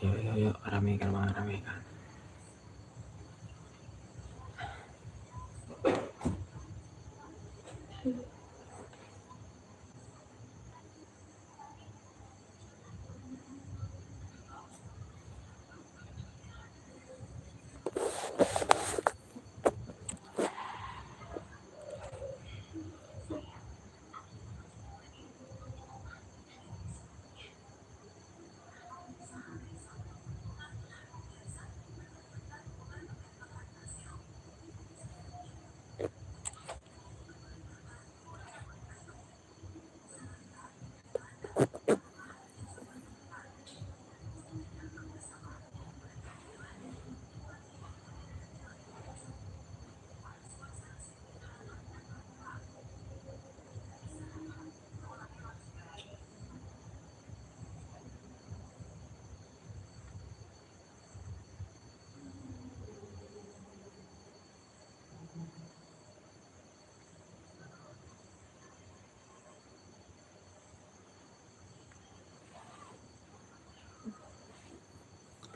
Yuk, yuk, yuk, ramaikan bang, ramaikan.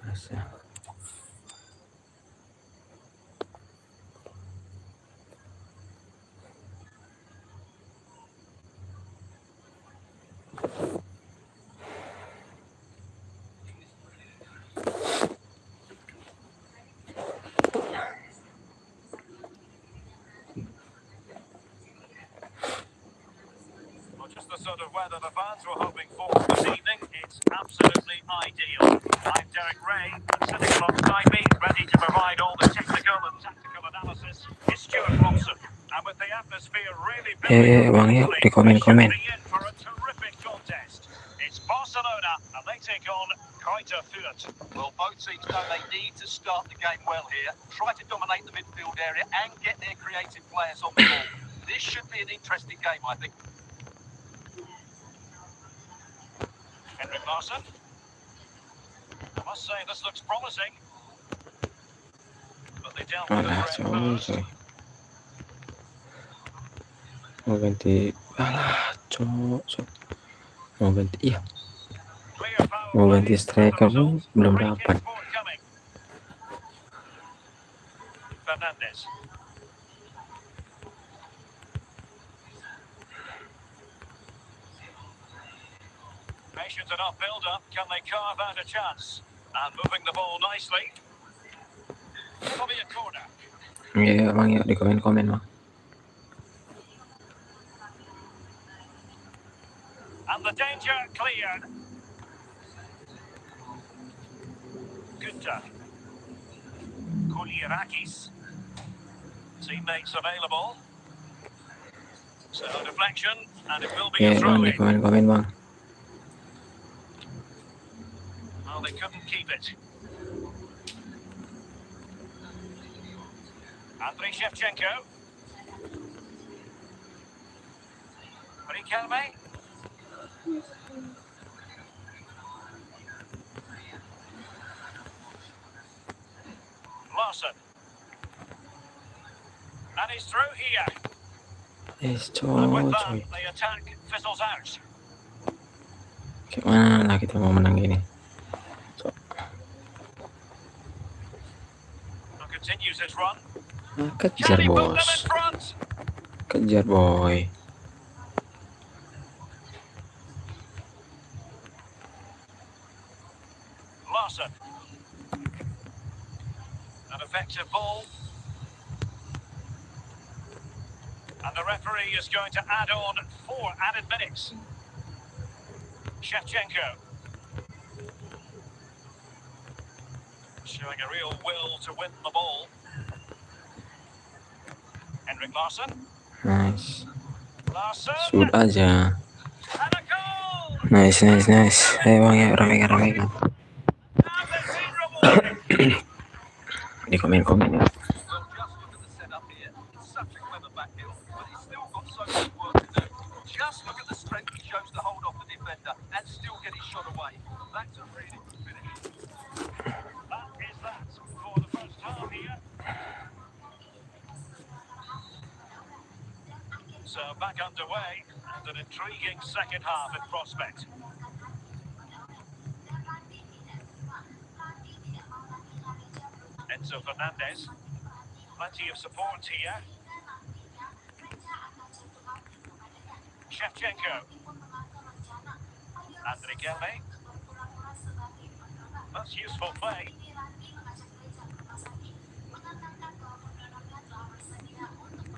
Masa. Just the sort of weather the fans were hoping for this evening. It's absolutely ideal. I'm Derek Ray, and sitting alongside me, ready to provide all the technical and tactical analysis, is Stuart Robson. And with the atmosphere really building Bang, yuk, di we should komen-komen. be in for a terrific contest. It's Barcelona, and they take on Kaiser Fürth. Well, both teams know they need to start the game well here, try to dominate the midfield area, and get their creative players on the ball. This should be an interesting game, I think. Henrik Larsson. I must say this looks promising. But they dealt with Alah, it first. Mau ganti. Alah, cok. Mau ganti. Iya. Mau ganti striker pun belum dapat. Fernandez. Patient enough build-up. Can they carve out a chance? And moving the ball nicely. Probably a corner. Iya, bang, yuk, di komen-komen, bang. And the danger cleared. Gunter. Koulirakis. Teammates available. So deflection, and it will be a Iya, bang, di throw-in. komen-komen, bang. Well, they couldn't keep it. Andriy Shevchenko. Riquelme. Larsson. And he's through here. Yes, And with coy. that, the attack fizzles out. Gimana lah kita mau menang gini? Continues his run. Kejar, bos. Kejar, boy. Larsson. An effective ball. And the referee is going to add on 4 added minutes. Shevchenko. Showing a real will to win the ball. Henrik Larsson. Nice. Larsson. Shoot aja. And a goal! Nice. Ayo, bang, ya, ramaikan. Di komen-komen, ya. Just look at the strength he shows to hold off the defender and still get his shot away. That's a really good finish. That is that for the first half here. So back underway and an intriguing second half in prospect. Plenty of support here. Shevchenko. Anthony Kelly. That's useful play.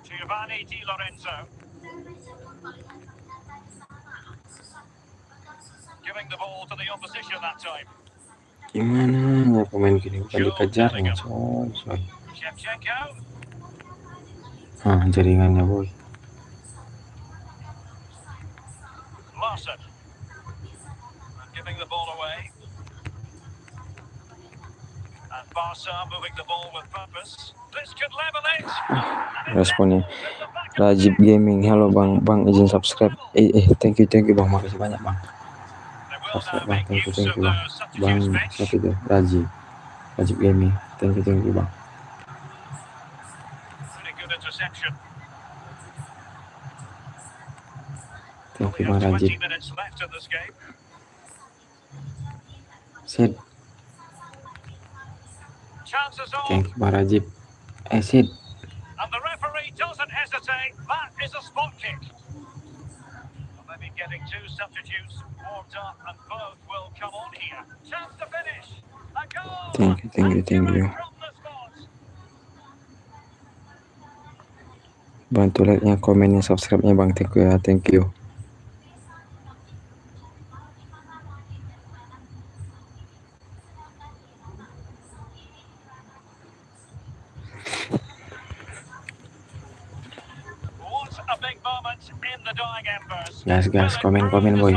Giovanni Di Lorenzo. Giving the ball to the opposition that time. Gimana ya pemain gini bukan dikejarnya coy. Shevchenko. Jaringannya boy. Larson. Giving the ball away. And Barca moving the ball with purpose. This could level it. Responnya Rajib Gaming. Halo bang, izin subscribe. Thank you bang, makasih banyak bang. Subscribe bang, thank you bang. Bang siapa itu? Rajib Gaming. Thank you bang. Pretty good interception. Thank you bang Rajib. Sid. Thank you bang Rajib. Sid. And the referee doesn't hesitate. That is a spot kick. Maybe getting two substitutes warmed up, and both will come on here. Chance to finish. A goal. Thank you. Bantu like-nya, komennya, subscribe-nya bang. Thank you. Gas, komen boy.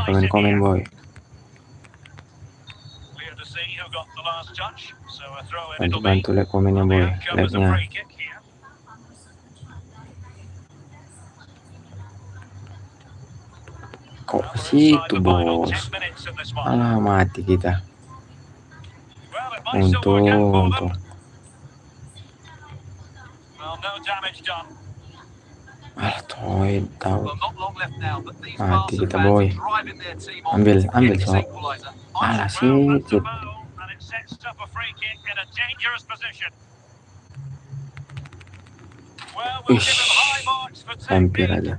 Bantu like komennya boy, like-nya. Kok situ bos? Alah mati kita. Untung. Alah toy tahu. Mati kita boy. Ambil so. Alah situ. Hampir aja.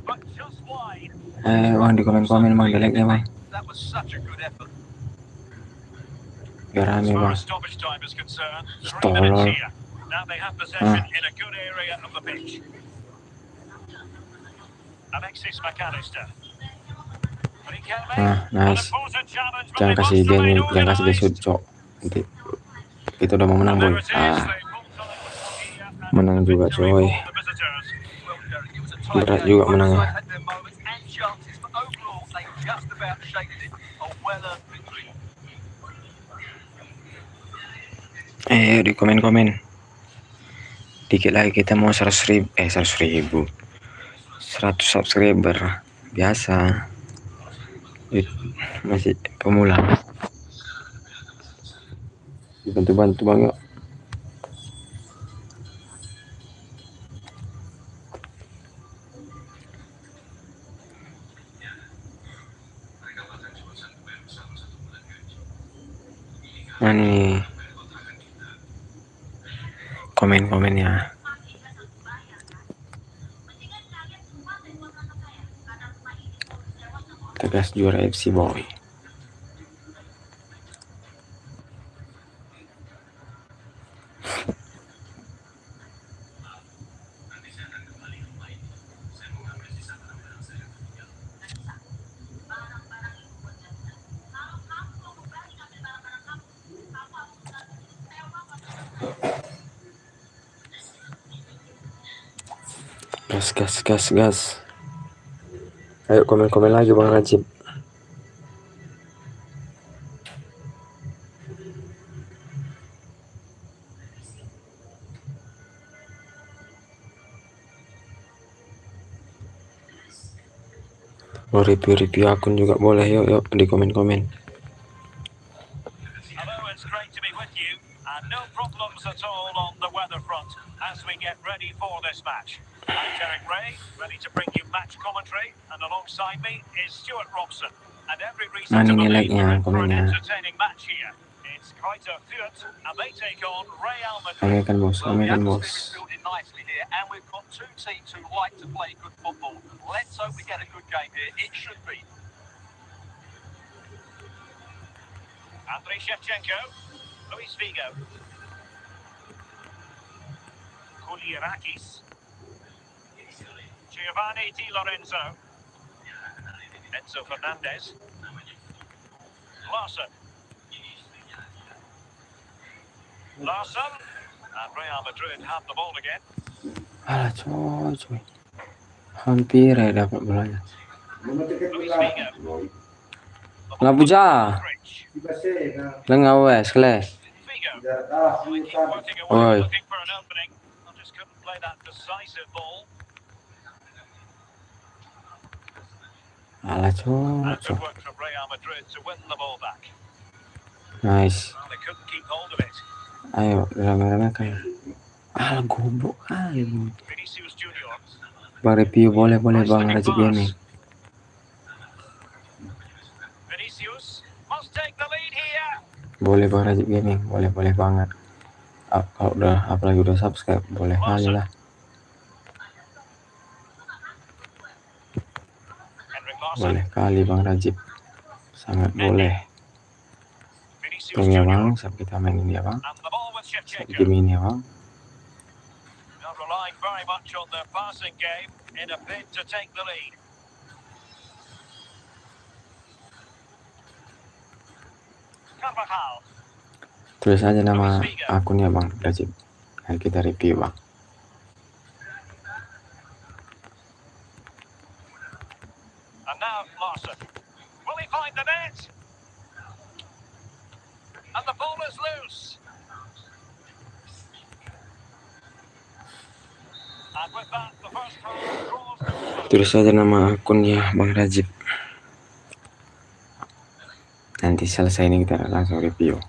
Bang di komen bang, like-nya bang. Biar rame bang. Tolol. Nice. Jangan kasih gesut cok. Nanti kita udah mau menang boy. Menang juga coy. Berat juga menangnya. Di komen. Dikit lagi kita mau 100.000 subscriber. Biasa. Masih pemula. Bantu bang yuk. Nih komennya. Tegas juara FC boy. Gas. Ayo komen lagi bang Rajib. Mau review akun juga boleh, yuk di komen. Ini like-nya, komennya. It's quite a feud, and they take on Real Madrid. Ramaikan bos, Well, the ramaikan atmosphere bos. is building nicely here, and we've got two teams who like to play good football. Let's hope we get a good game here. It should be. Andriy Shevchenko, Luis Figo, Koulirakis, Giovanni Di Lorenzo, Enzo Fernandez, Larson, and Real Madrid have the ball again. Alah coy. Hampir ya dapat bolanya. Luis Figo, Nggak puja. Modric, Nggak wes kle. Figo. They keep working away, Oi. looking for an opening. I just couldn't play that decisive ball. Alah And coy. good work from Real Madrid to win the ball back. Nice. Well, they couldn't keep hold of it. Ayo rame-rame kan. Alah goblok kali bang. Vinicius Junior. Bang review boleh Nice bang looking Rajib pass. Gaming. Vinicius must take the lead here. Boleh bang Rajib Gaming, boleh banget. Kalau udah apalagi udah subscribe boleh kali lah. Henrik Larsson. Boleh kali bang Rajib. Sangat boleh. Vinicius Tunggu ya Junior. bang, siap kita mainin ya bang. And the ball with Siap Shevchenko. game ini ya bang. Not relying very much on their passing game in a bid to take the lead. Carvajal. Tulis aja nama akunnya bang Rajib. Nanti kita review bang. And now Larsson. Will he find the net? And the ball is loose. And with that, the first half draws to a close. Tulis aja nama akunnya bang Rajib. Nanti selesai ini kita langsung review.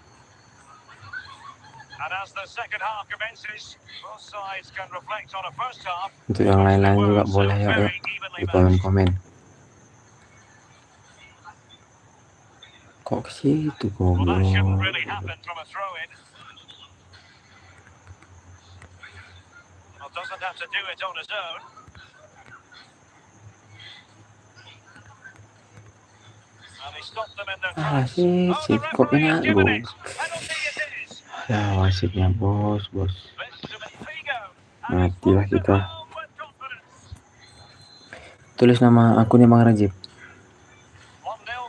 And as the second half commences, both sides can reflect on a first half. Untuk yang lain-lain juga boleh ya di komen. Kok ke situ Well, that shouldn't goblok. really happen from a throw-in. Well, doesn't have to do it on his own. And he stopped them in their tracks. Sip, kok referee has enak given bos. it. Penalty it is. Ya wasitnya bos. This to Figo. And he's Matilah brought it kita. home with confidence. Tulis nama akunnya bang Rajib. 1-0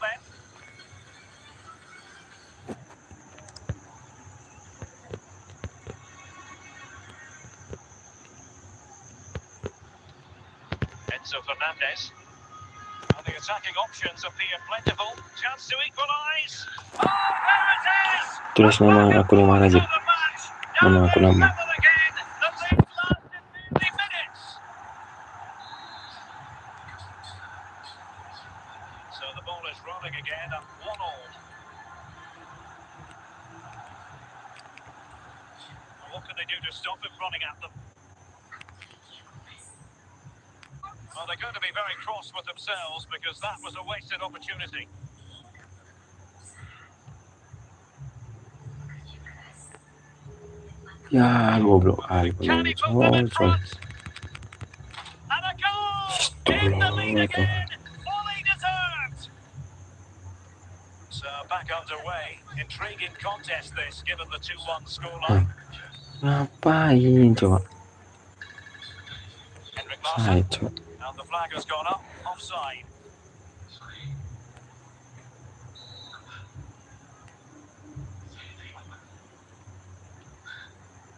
then. Enzo Fernandez. And the attacking options appear plentiful. Chance to equalise. Oh, there it is! Tulis nama akunnya bang Rajib. The match. Nama aku nama. Level again. The thing lasted 50 minutes. So the ball is rolling again at 1-1. What can they do to stop him running at them? Well, they're going to be very cross with themselves because that was a wasted opportunity. Ya goblok kali Can he put them in front? And a goal! In the lead again! Fully deserved! So back underway. Intriguing contest this, given the 2-1 scoreline. Ngapain coba? Henrik Saya Larsson. coba. And the flag has gone up. Offside.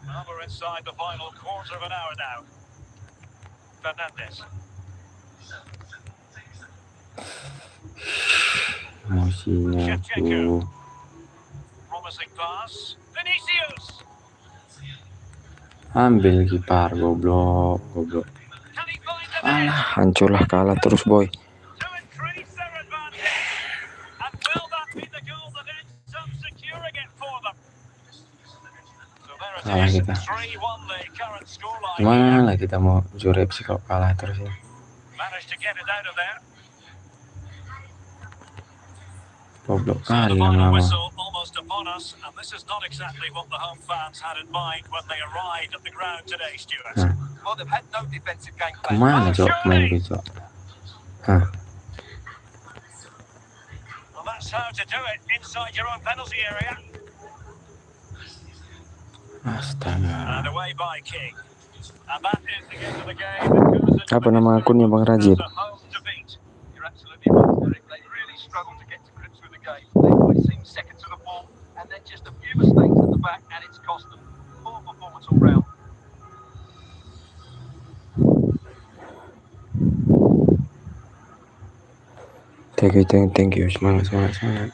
Well, we're inside the final quarter of an hour now. Fernandez. Emosinya tuh. Promising pass. Vinicius. Ambil kiper goblok. Can he find the net? Alah, hancurlah kalah terus boy. To increase their advantage. And will that be the goal that ends up securing it for them? So there Kalah it is. kita. 3-1 the current scoreline. Gimana lah kita mau juara sih kalau kalah terus ya. Managed to get it out of there. Goblok So the kali yang final lama. whistle almost upon us, and this is not exactly what the home fans had in mind when they arrived at the ground today, Stuart. Hah. Well, they've had no defensive game plan. Kemana Cok mainku Cok? Hah. Well, that's how to do it inside your own penalty area. Astaga. And away by King. And that is the end of the game. It goes into Apa the nama history akunnya Bang books Rajib? as a home defeat. You're absolutely right, Derek. They really struggled to get to grips with the game. They always seem second to the ball, and then just a few mistakes at the back, and it's cost them. Poor performance all round. Thank you. Semangat. Aduh.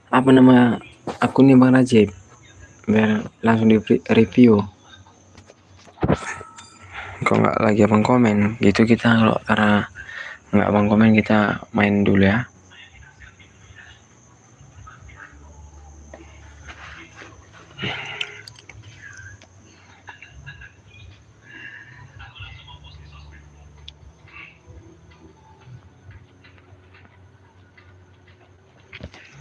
Apa nama akunnya Bang Rajib? Biar langsung di review. Kok nggak lagi abang komen gitu, kita kalau karena nggak abang komen kita main dulu ya.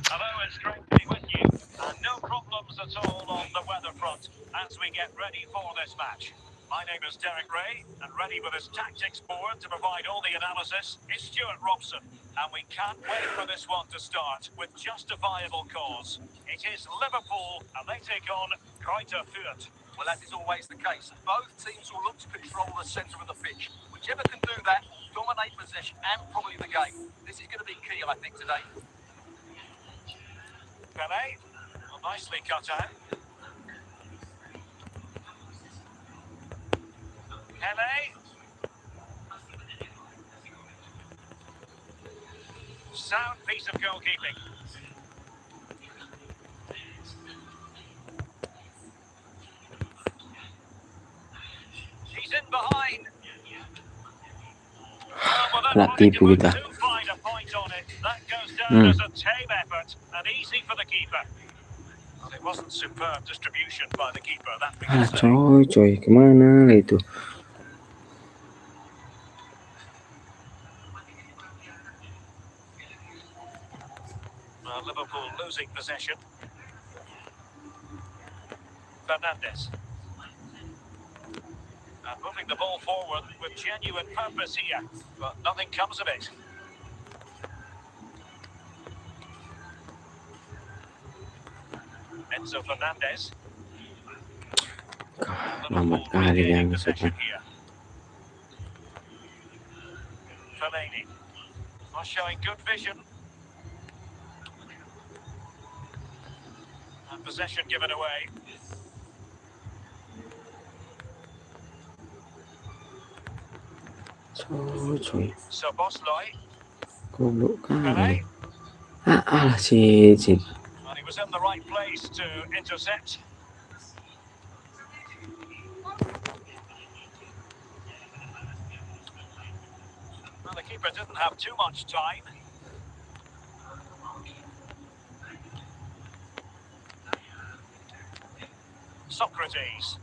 Hello, it's great to be with you, and no problems at all on the weather front as we get ready for this match. My name is Derek Ray, and ready with his tactics board to provide all the analysis is Stuart Robson, and we can't wait for this one to start with justifiable cause. It is Liverpool, and they take on Greuther Fürth. Well, as is always the case, both teams will look to control the centre of the pitch. Whichever can do that will dominate possession and probably the game. This is going to be key, I think, today. Pele, well, nicely cut out. Pele. Sound piece of goalkeeping. He's in behind. Lah tipu kita. To find a point on it. That goes down as a tame effort and easy for the keeper. Well, it wasn't superb distribution by the keeper. That we can say. Coy, kemana itu? Liverpool losing possession. Fernandes. And moving the ball forward with genuine purpose here, but nothing comes of it. Enzo Fernandes. Lambat kali yang Possession here. Fellaini. Not showing good vision. And possession given away. Coy. So Bosley. Goblok kali. Pele. Shit. Well, he was in the right place to intercept. Well, the keeper didn't have too much time. Socrates.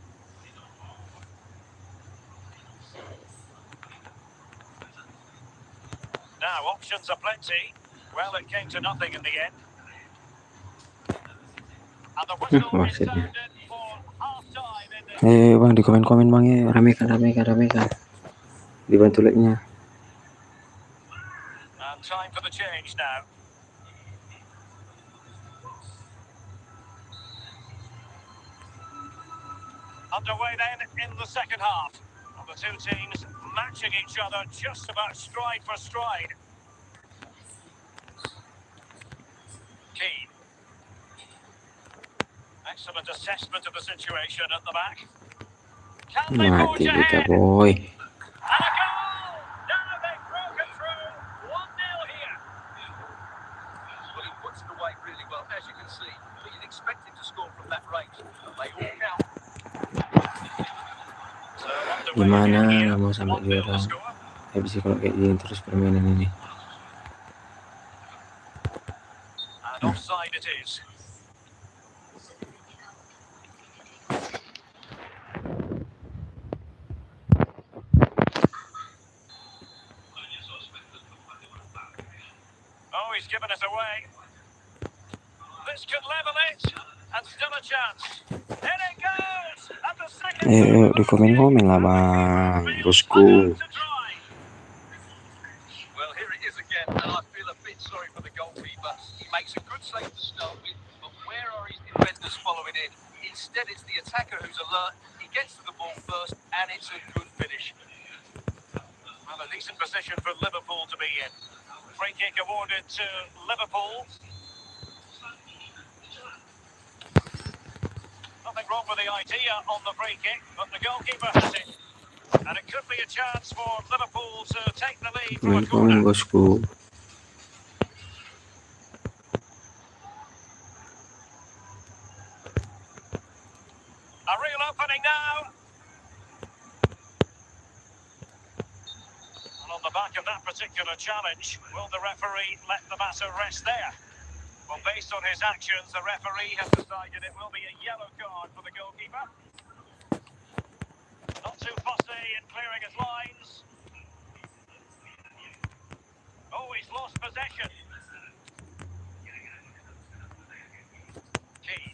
Now, options are plenty. Well, it came to nothing in the end. And the whistle is sounded for half-time in this. Bang, di komen-komen bang ya, ramekan. Dibantu like-nya. And time for the change now. Underway then in the second half. And the two teams matching each other just about stride for stride. Excellent assessment of the situation at the back. Can they forge Mati kita ahead? boy. And a goal! Now they've broken through. 1-0 here. Well, he puts it away really well, as you can see. But you'd expect him to score from that range. But they all count. So underway Gimana again here. nggak mau sampai 1-0 the juara? score. Habis sih kalau kayak gini terus permainan ini. And offside it is. Oh, he's given it away. This could level it. And still a chance. In it goes. And the second Di komen-komen lah bang, bosku. Well, here it is again, and I feel a bit sorry for the goalkeeper. He makes a good save to start with, but where are his defenders following in? Instead, it's the attacker who's alert. He gets to the ball first, and it's a good finish. Well, a decent position for Liverpool to be in. Free kick awarded to Liverpool. Nothing wrong with the idea on the free kick, but the goalkeeper has it. And it could be a chance for Liverpool to take the lead from a Komen-komen corner. bosku. A real opening now. And on the back of that particular challenge, will the referee let the matter rest there? Well, based on his actions, the referee has decided it will be a yellow card for the goalkeeper. Not too fussy in clearing his lines. Oh, he's lost possession. Key.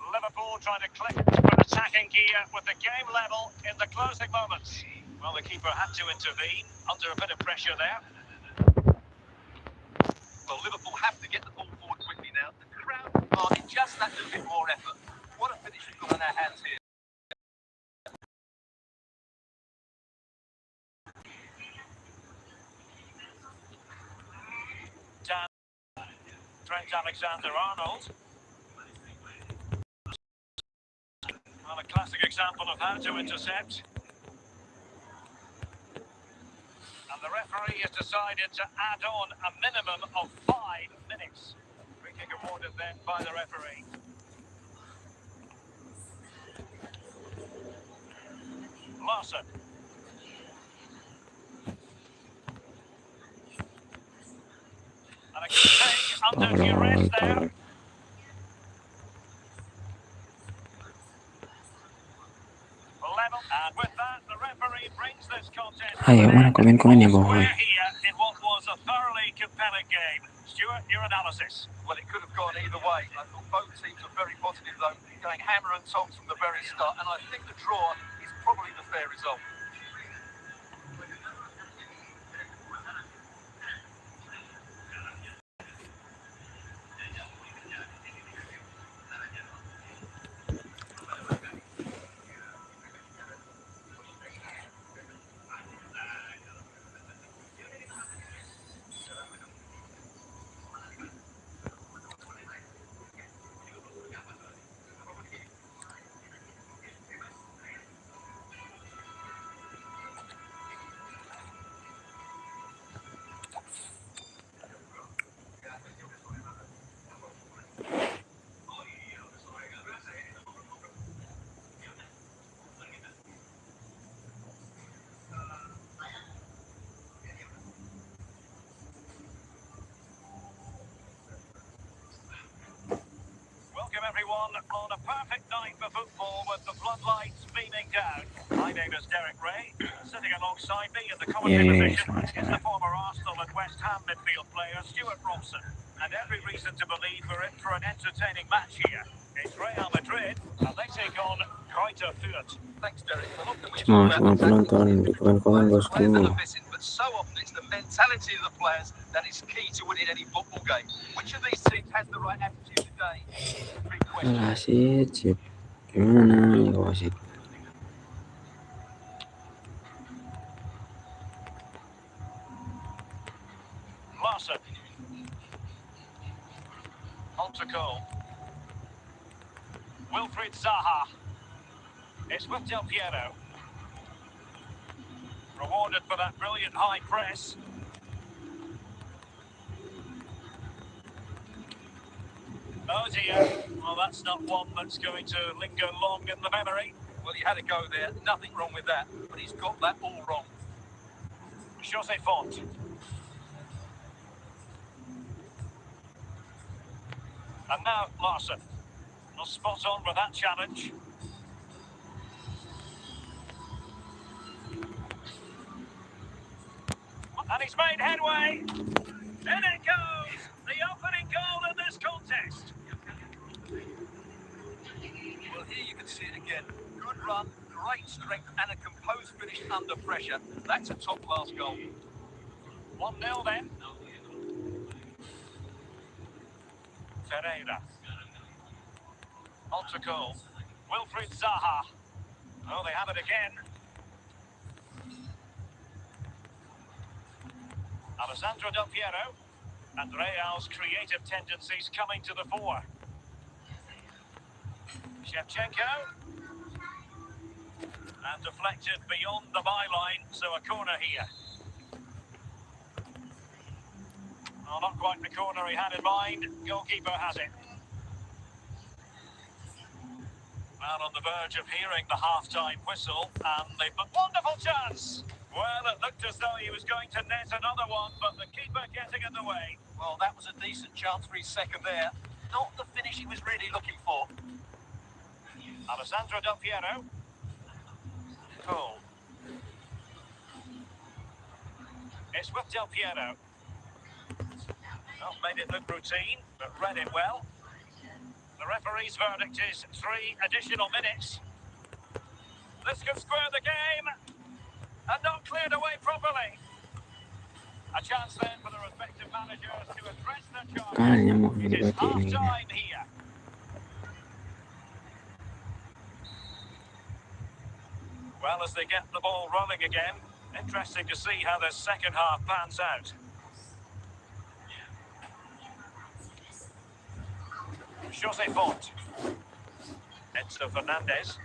Liverpool trying to click for attacking gear with the game level in the closing moments. Well, the keeper had to intervene under a bit of pressure there. Well, Liverpool have to get the ball forward quickly now. The crowd demanding just that little bit more effort. What a finish we've got on our hands here. Trent Alexander-Arnold. Well, a classic example of how to intercept. And the referee has decided to add on a minimum of 5 minutes. Free kick awarded then by the referee. Larson. And a good take under duress there. Level. And with that, the referee brings this contest to Ayo, an mana end. komen-komen ya All boy. square here in what was a thoroughly compelling game. Stuart, your analysis. Well, it could have gone either way. I thought both teams were very positive, though, going hammer and tongs from the very start. And I think the draw is probably the fair result. Welcome everyone on a perfect night for football with the floodlights beaming down. My name is Derek Ray. Sitting alongside me in the commentary position is the former Arsenal and West Ham midfield player Stuart Robson. And every reason to believe we're in for an entertaining match here. It's Real Madrid and they take on Greuther Fürth. Thanks, Derek. Well, often we Semua talk about the penonton tactical di komen-komen players that are bosku. missing, but so often it's the mentality of the players that is key to winning any football game. Which of these teams has the right attitude today? It's a big question. Wasit, sip. Gimana ya wasit? Larson. On to goal. Wilfried Zaha. It's with Del Piero. Rewarded for that brilliant high press. Oh dear. Well, that's not one that's going to linger long in the memory. Well, he had to go there. Nothing wrong with that. But he's got that all wrong. Jose Font. And now Larson. Well, spot on with that challenge. And he's made headway. In it goes. The opening goal in this contest. Well, here you can see it again. Good run, great strength, and a composed finish under pressure. That's a top-class goal. 1-0 then. Ferreira. On to goal. Wilfried Zaha. Oh, they have it again. Alessandro Del Piero. And Real's creative tendencies coming to the fore. Shevchenko. And deflected beyond the byline, so a corner here. Oh, not quite the corner he had in mind. Goalkeeper has it. Well, on the verge of hearing the half-time whistle, and they've got wonderful chance. Well, it looked as though he was going to net another one, but the keeper getting in the way. Well, that was a decent chance for his second there. Not the finish he was really looking for. Alessandro Del Piero. Cool. It's with Del Piero. Well, made it look routine, but read it well. The referee's verdict is 3 additional minutes. This could square the game. And not cleared away properly. A chance then for the respective managers to address their charges. It is half-time here. Well, as they get the ball rolling again, interesting to see how the second half pans out. Jose Font. Enzo Fernandez.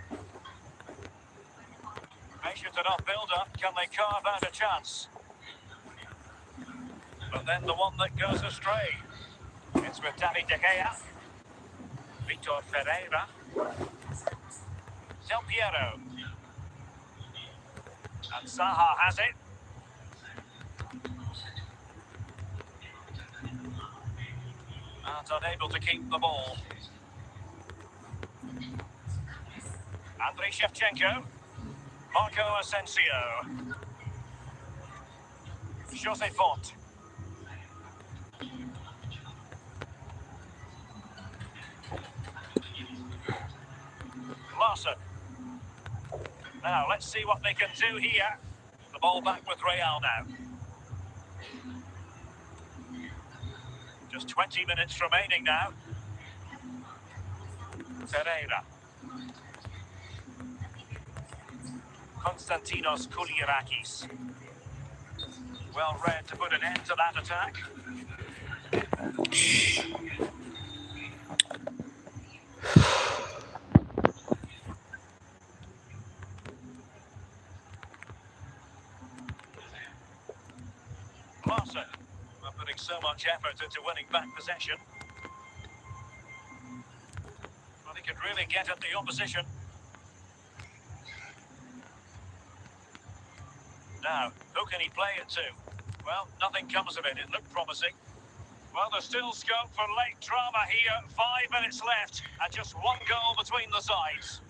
Patient enough build-up, can they carve out a chance? But then the one that goes astray. It's with David De Gea. Vitor Ferreira. Del Piero. And Zaha has it. And unable to keep the ball. Andriy Shevchenko. Marco Asensio. Jose Font. Larson. Now, let's see what they can do here. The ball back with Real now. Just 20 minutes remaining now. Ferreira. Konstantinos Kouliarakis. Well read to put an end to that attack. Larson, putting so much effort into winning back possession. Well, he could really get at the opposition. Now, who can he play it to? Well, nothing comes of it. It looked promising. Well, there's still scope for late drama here. 5 minutes left and just one goal between the sides.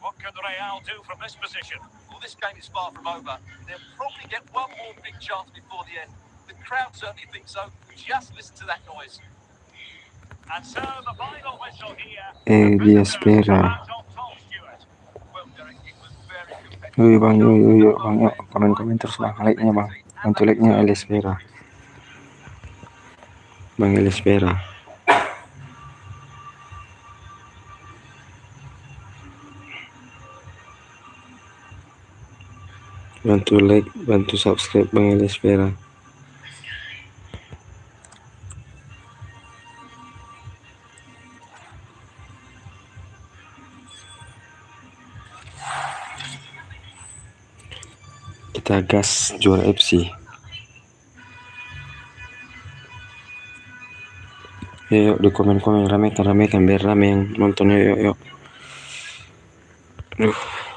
What can Real do from this position? Well, this game is far from over. They'll probably get one more big chance before the end. The crowd certainly thinks so. Just listen to that noise. And so the final whistle here. Dia espera. Well, Derek, it was very competitive. Yuk bang, yuk bang, yuk komen terus bang, like-nya bang, bantu like-nya El Espera, bang El Espera. Bantu like, bantu subscribe bang El Espera. Kita gas juara FC. Yuk di komen-komen ramekan biar rame yang nonton. Yuk.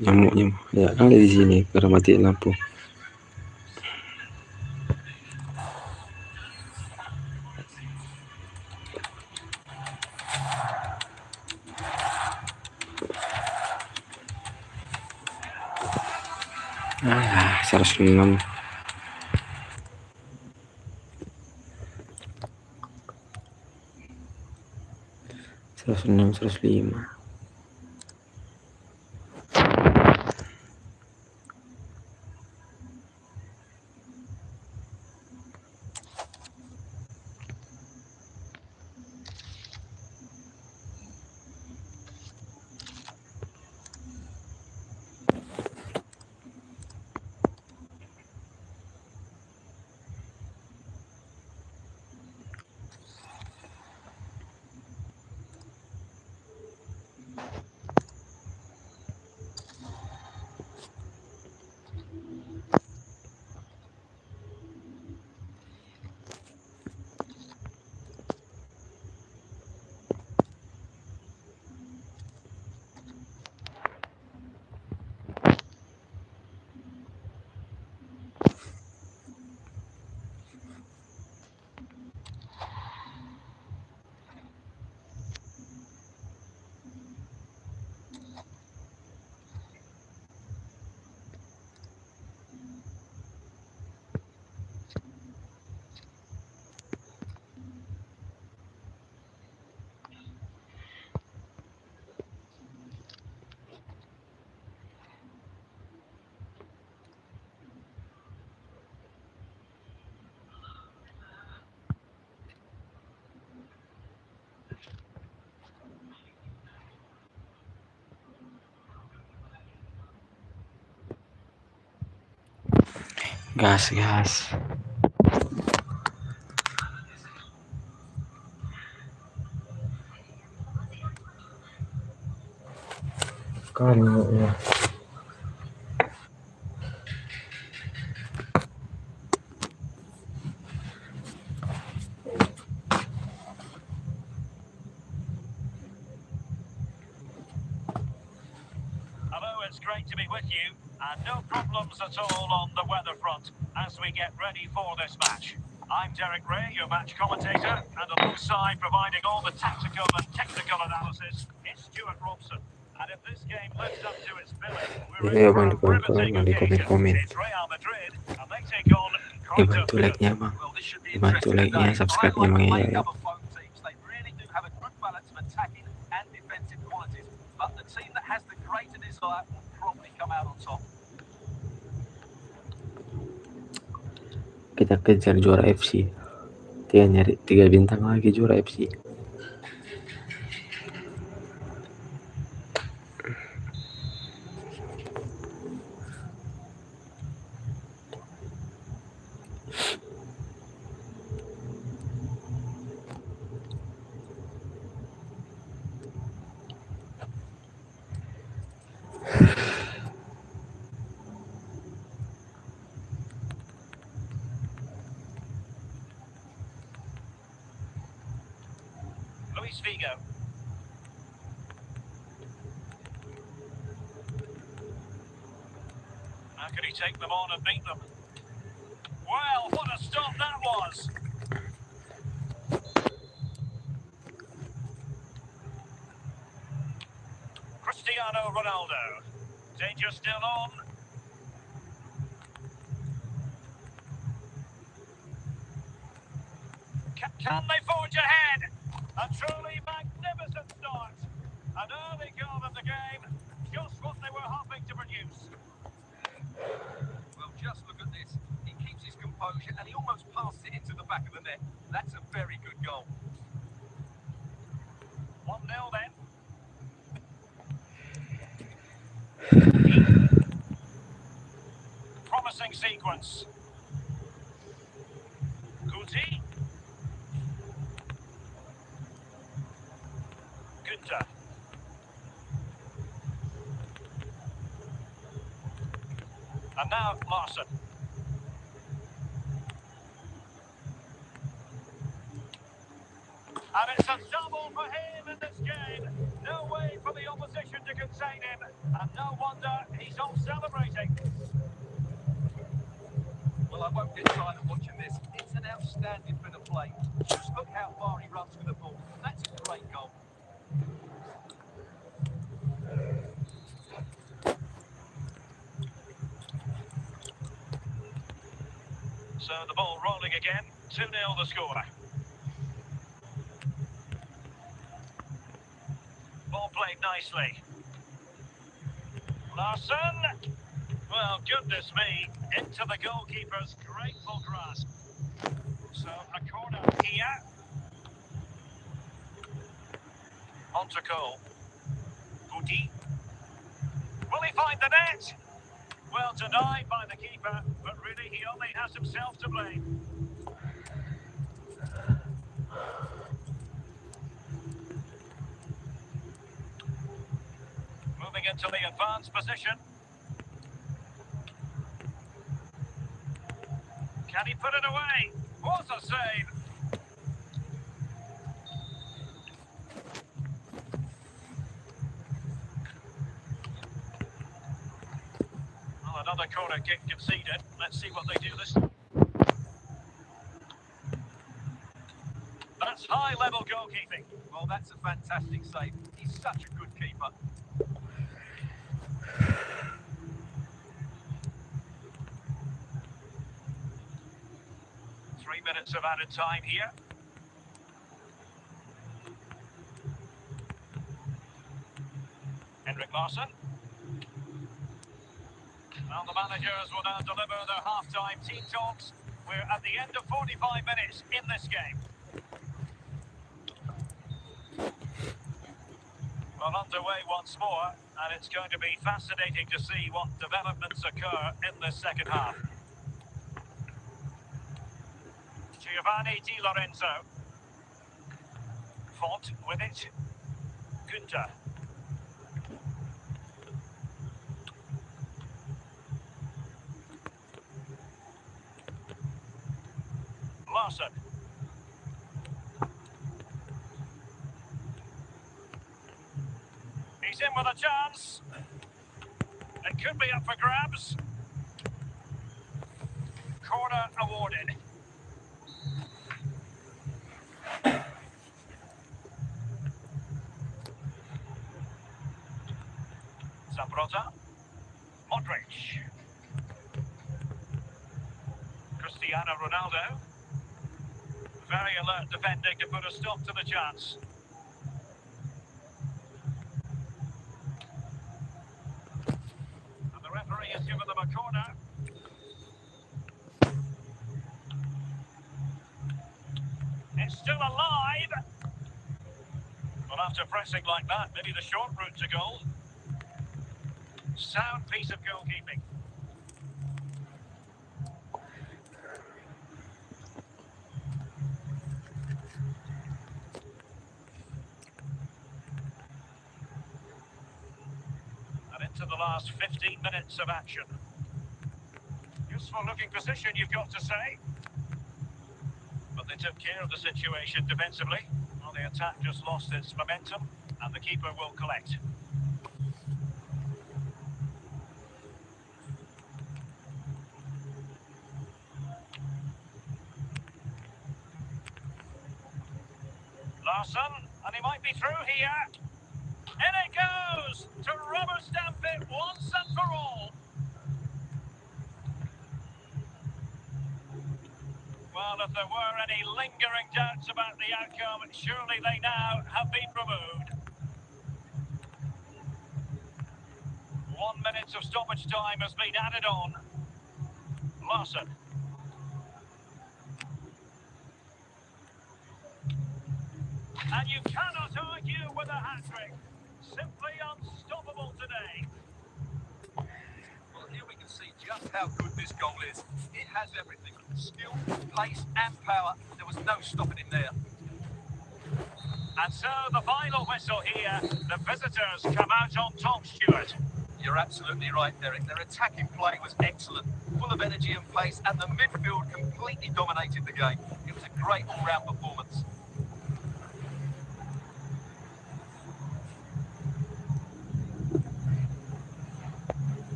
Nyamuk ya kali di sini karena matiin lampu. Ah, 106. 106, 105. Gas. Kan ya. Hello, it's great to be with you, and no problems at all on the weather front as we get ready for this match. I'm Derek Ray, your match commentator, and alongside providing all the tactical and technical analysis, it's Stuart Robson. And if this game lives up to its billing, we're in for a riveting occasion. It's Real Madrid, and they take on Dibantu like-nya bang. Well, this should be Dibantu interesting like-nya, today. subscribe-nya I bang like the ya. makeup of both teams. They really do have a good balance of attacking and defensive qualities. But the team that has the greater desire will probably come out on top. Kita kejar juara FC. Nyari 3 bintang lagi juara FC. Luis Figo. How can he take them on and beat them? Well, what a stop that was! Cristiano Ronaldo. Danger still on. Can they forge ahead? A truly magnificent start. An early goal in the game. Just what they were hoping to produce. Well, just look at this. He keeps his composure and he almost passes it into the back of the net. That's a very good goal. 1-0 then. Promising sequence. Kuti. Gunter. And now Larson. And it's a double for him in this game. No way for the opposition to contain him. And no wonder he's off celebrating. Well, I won't get tired of watching this. It's an outstanding bit of play. Just look how far he runs with the ball. That's a great goal. So the ball rolling again. 2-0 the score. Ball played nicely. Larson. Well, goodness me. Into the goalkeeper's grateful grasp. So a corner here. On to Cole. Boudy. Will he find the net? Well denied by the keeper, but really he only has himself to blame. Moving into the advanced position. Can he put it away? What a save! Well, another corner kick conceded. Let's see what they do this time. That's high-level goalkeeping. Well, that's a fantastic save. He's such a good keeper. Minutes of added time here. Henrik Larsson. Well, the managers will now deliver their half-time team talks. We're at the end of 45 minutes in this game. Well, underway once more, and it's going to be fascinating to see what developments occur in this second half. Giovanni Di Lorenzo. Font with it. Günther. Larson. He's in with a chance. It could be up for grabs. Corner awarded. Zambrota. Modric. Cristiano Ronaldo. Very alert defending to put a stop to the chance. And the referee has given them a corner. It's still alive. Well, after pressing like that, maybe the short route to goal. Sound piece of goalkeeping. And into the last 15 minutes of action. Useful looking position, you've got to say. But they took care of the situation defensively. Well, the attack just lost its momentum, and the keeper will collect. Larson, and he might be through here. In it goes to rubber stamp it once and for all. Well, if there were any lingering doubts about the outcome, surely they now have been removed. 1 minute of stoppage time has been added on. Larson. And you cannot argue with a hat-trick. Simply unstoppable today. Well, here we can see just how good this goal is. It has everything. Skill, pace and power. There was no stopping him there. And so the final whistle here. The visitors come out on top, Stuart. You're absolutely right, Derek. Their attacking play was excellent, full of energy and pace, and the midfield completely dominated the game. It was a great all-round performance.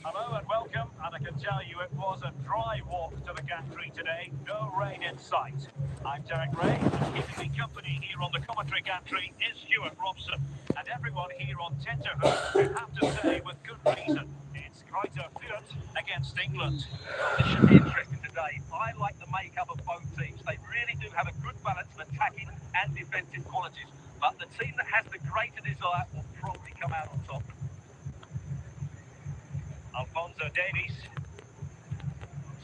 Hello and welcome, and I can tell you it was a dry walk to the gantry today, no rain in sight. I'm Derek Ray, and keeping me company here on the commentary gantry is Stuart Robson. And everyone here on Tenterhoof would have to say with good reason, it's quite a field against England. Well, this should be interesting today. I like the makeup of both teams. They really do have a good balance of attacking and defensive qualities. But the team that has the greater desire will probably come out on top. Alphonso Davies.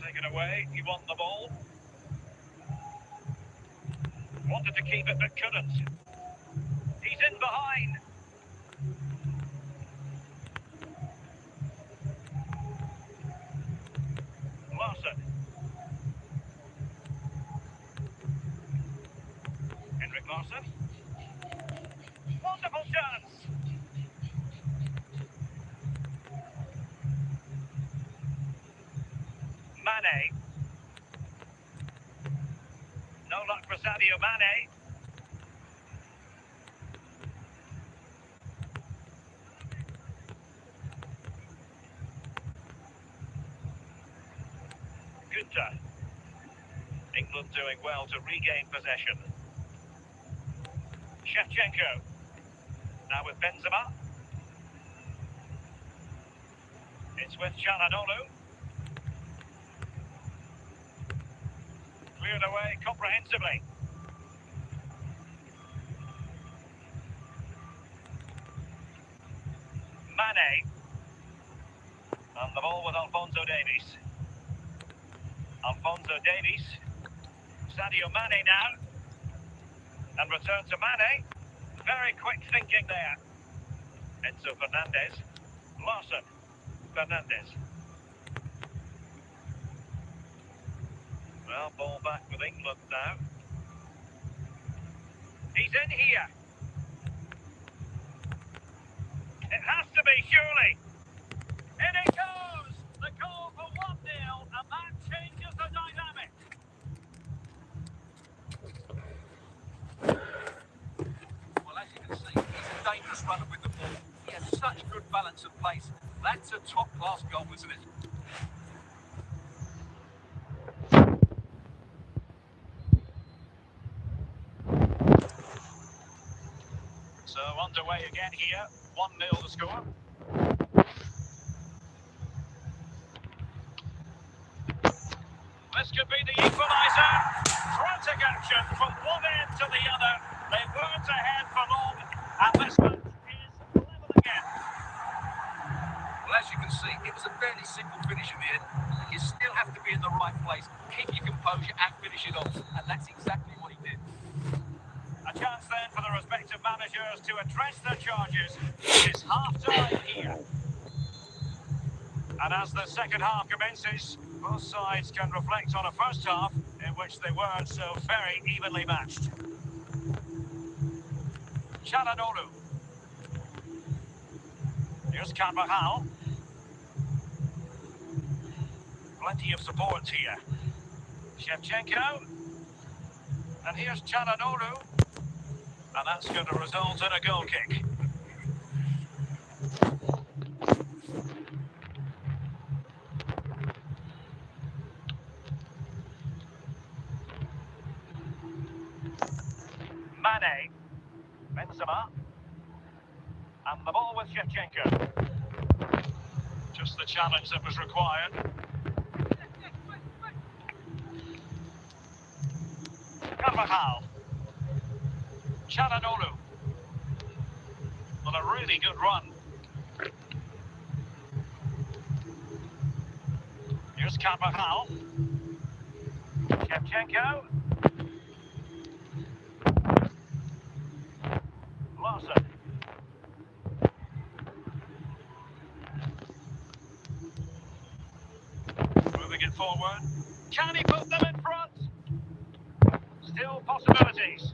Taken away, he won the ball. Wanted to keep it but couldn't. He's in behind. Larson. Henrik Larson. Wonderful chance. Mane. No luck for Sadio Mane. Günther. England doing well to regain possession. Shevchenko. Now with Benzema. It's with Çalhanoğlu. Cleared away comprehensively. Mane. And the ball with Alphonso Davies. Alphonso Davies. Sadio Mane now. And return to Mane. Very quick thinking there. Enzo Fernandez. Larson. Fernandez. Well, ball back with England now. He's in here. It has to be, surely. In it goes! The goal for 1-0, and that changes the dynamic. Well, as you can see, he's a dangerous runner with the ball. He has such good balance and pace. That's a top-class goal, isn't it? So underway again here. 1-0 the score. This could be the equaliser. Frantic action from one end to the other. They weren't ahead for long, and this match is level again. Well, as you can see, it was a fairly simple finish in the end. You still have to be in the right place, keep your composure and finish it off, and that's exactly what he did. A chance then for the respective managers to address their charges. It is half-time here. And as the second half commences, both sides can reflect on a first half in which they weren't so very evenly matched. Çalhanoğlu. Here's Carvajal. Plenty of support here. Shevchenko. And here's Çalhanoğlu. And that's going to result in a goal kick. Mane. Benzema. And the ball with Shevchenko. Just the challenge that was required. Carvajal. Çalhanoğlu. On a really good run. Here's Carvajal. Shevchenko. Larson. Moving it forward. Can he put them in front? Still possibilities.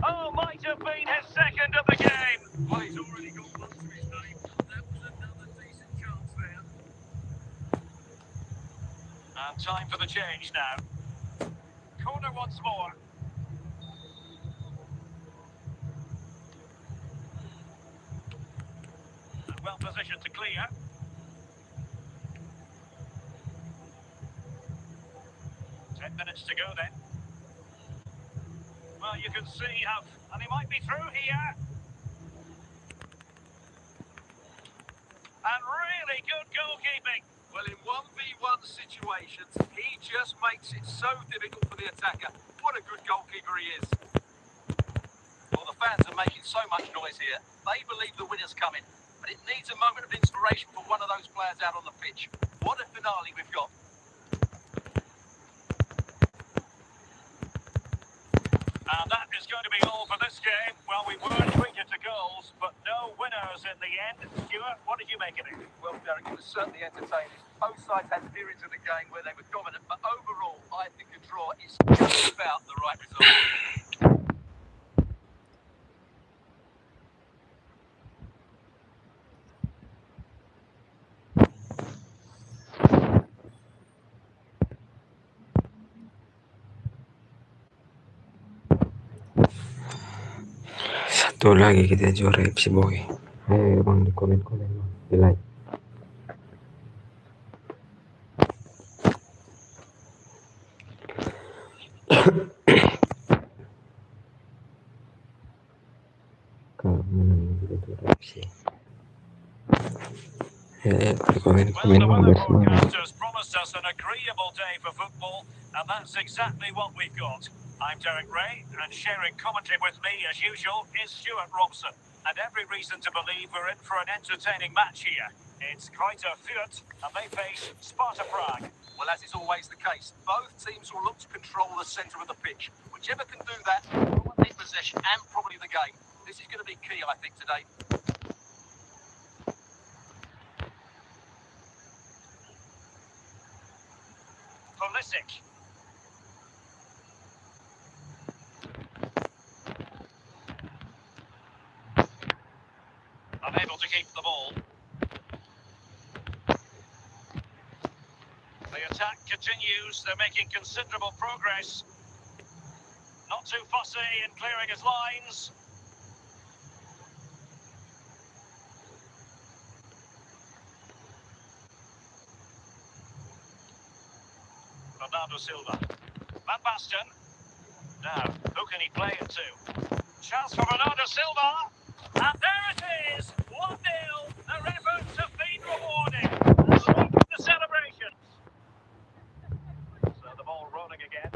Oh, might have been his second of the game. Well, he's already got one to his name. That was another decent chance there. And time for the change now. Corner once more. And well positioned to clear. 10 minutes to go then. Well, you can see and he might be through here. And really good goalkeeping. Well, in 1v1 situations, he just makes it so difficult for the attacker. What a good goalkeeper he is. Well, the fans are making so much noise here. They believe the winner's coming. But it needs a moment of inspiration for one of those players out on the pitch. What a finale we've got. And that is going to be all for this game. Well, we were treated to goals, but no winners in the end. Stuart, what did you make of it? Well, Derek, it was certainly entertaining. Both sides had periods of the game where they were dominant, but overall, I think a draw is just about the right result. Satu lagi kita juara FC Boy. Ayo bang, di komen-komen bang, di like. Kalau menang kita juara FC. Ya, di komen-komen bang, biar semangat. Broadcasters promised us an agreeable day for football, and that's exactly what we've got. I'm Derek Ray, and sharing commentary with me, as usual, is Stuart Robson. And every reason to believe we're in for an entertaining match here. It's Greuther Fürth, and they face Sparta Prague. Well, as is always the case, both teams will look to control the centre of the pitch. Whichever can do that, will take possession and probably the game. This is going to be key, I think, today. Pulisic. Unable to keep the ball. The attack continues. They're making considerable progress. Not too fussy in clearing his lines. Bernardo Silva. Van Basten. Now, who can he play it to? Chance for Bernardo Silva. And there it is! 1-0. Their efforts have been rewarded. And so the celebrations. So the ball rolling again.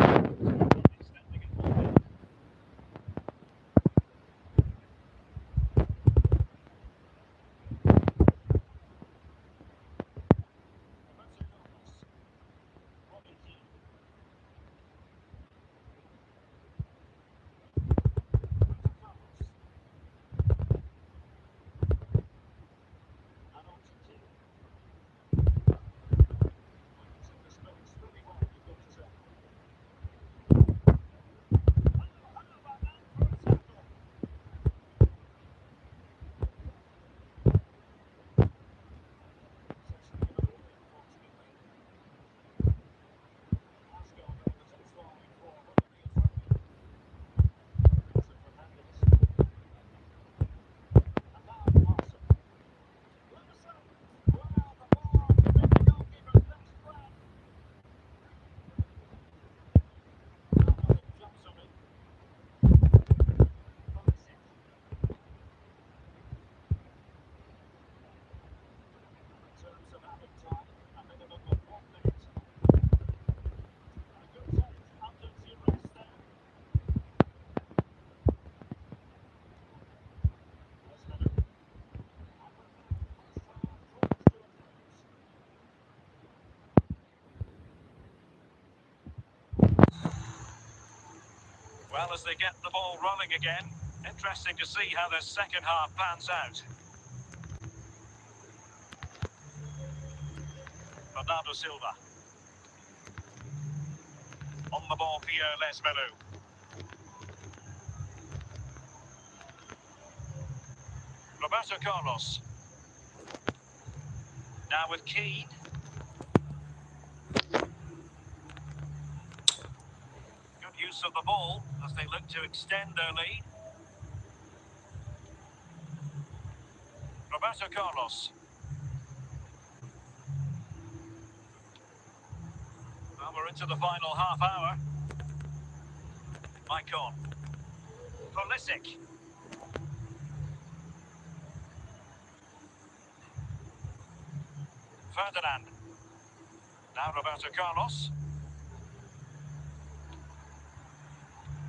Well, as they get the ball rolling again, interesting to see how the second half pans out. Bernardo Silva. On the ball, Pierre Lesmelou. Roberto Carlos. Now with Keane. Good use of the ball as they look to extend their lead. Roberto Carlos. Well, we're into the final half hour. Maicon. Pulisic. Ferdinand. Now Roberto Carlos.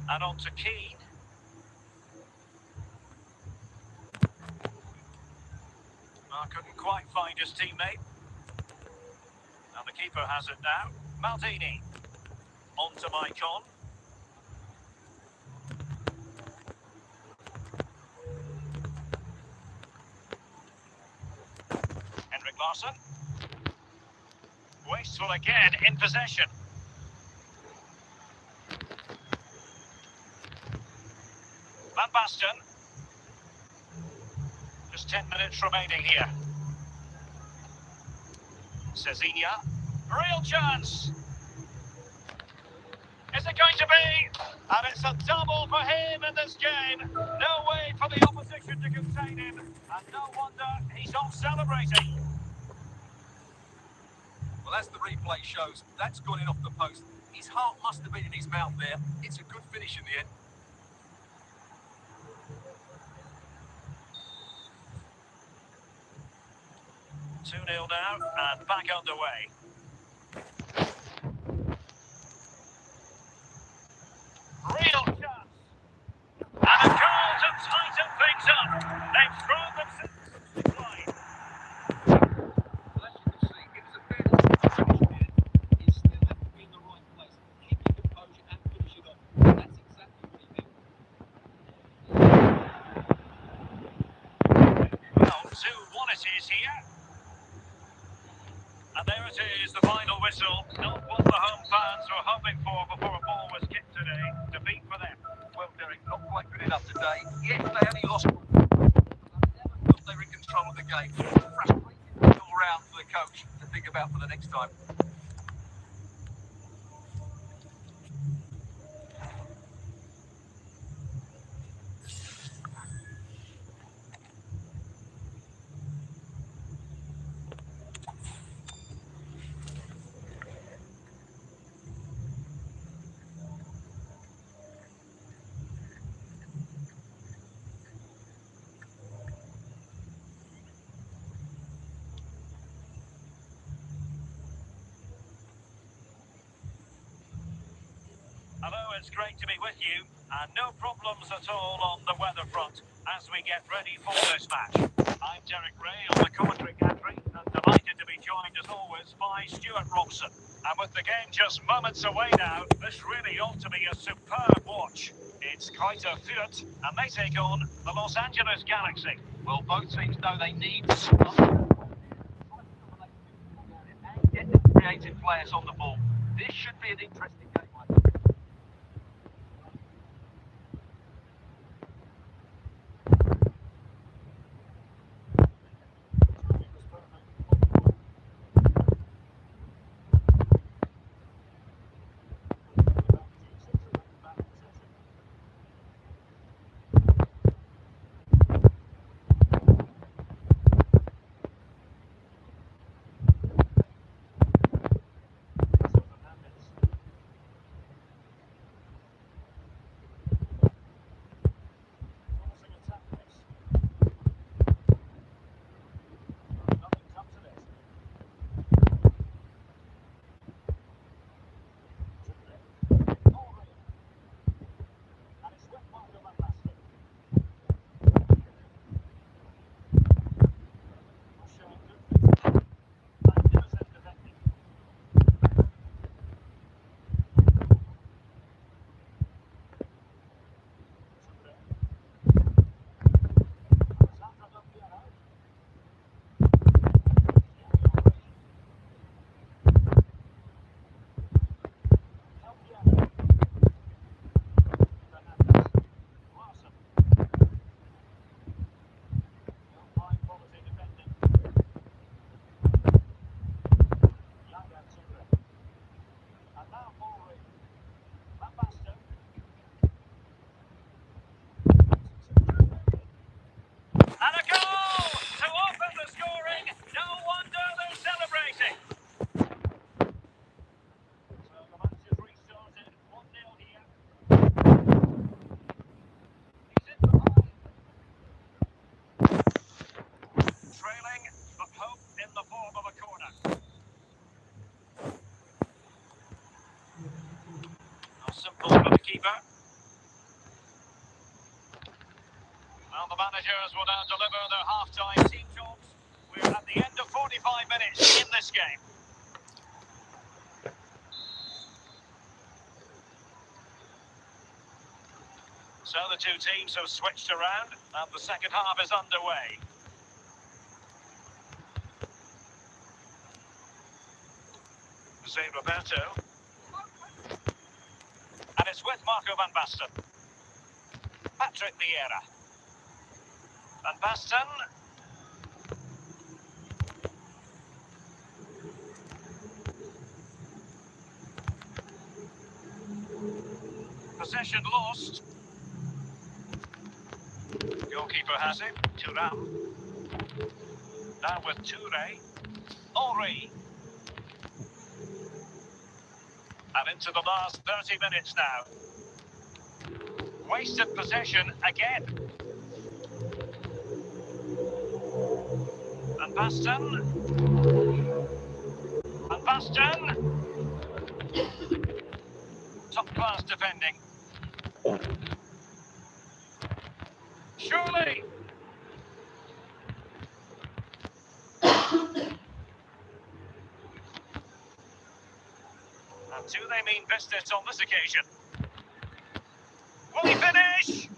And on to Keane. Couldn't quite find his teammate. And the keeper has it now. Maldini. On to Maicon. Henrik Larsson. Wasteful again in possession. Van Basten. Just 10 minutes remaining here. Cezinha. Real chance. Is it going to be? And it's a double for him in this game. No way for the opposition to contain him. And no wonder he's off celebrating. Well, as the replay shows, that's gone in off the post. His heart must have been in his mouth there. It's a good finish in the end. Two 2-0 now, and back underway. Real chance. And a goal to tighten things up. They've thrown themselves to the line. Well, as you can see, it was a fairly finish there. He still had to be in the right place. Keep your composure and finish it off. That's exactly what he did. Well, 2-1 it is here. And there it is, the final whistle. Not what the home fans were hoping for before a ball was kicked today. Defeat for them. Well, Derek, not quite good enough today. Yes, they only lost one. But they never felt they were in control of the game. Frustrating all round for the coach to think about for the next time. Hello, it's great to be with you, and no problems at all on the weather front as we get ready for this match. I'm Derek Ray on the commentary gantry, and delighted to be joined as always by Stuart Robson. And with the game just moments away now, this really ought to be a superb watch. It's quite a fiat, and they take on the Los Angeles Galaxy. Well, both teams know they need to stop and get the creative players on the ball. This should be an interesting game, I think. defender. Well, the managers will now deliver their half-time team talks. We're at the end of 45 minutes in this game. So the two teams have switched around, and the second half is underway. Jose Roberto. And it's with Marco van Basten. Patrick Vieira. Van Basten. Possession lost. Goalkeeper has it. Thuram. Now with Toure. Henry. And into the last 30 minutes now. Wasted possession again. Van Basten. Van Basten. Top class defending. Surely. And do they mean business on this occasion? Will he finish?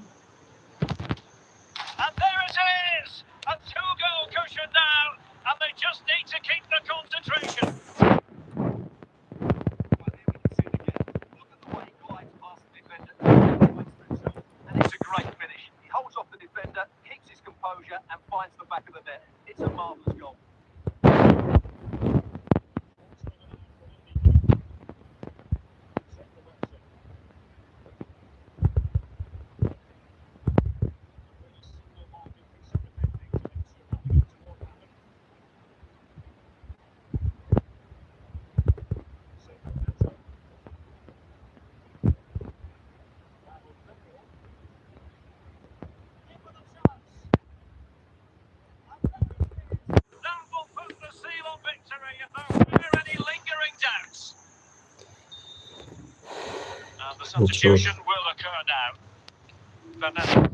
And there it is! A two-goal cushion now, and they just need to keep the concentration. Well, here we can see it again. Look at the way he glides past the defender and it's a great finish. He holds off the defender, keeps his composure and finds the back of the net. It's a marvellous goal. That will put the seal on victory if there were any lingering doubts. And the substitution will occur now. Fernandez.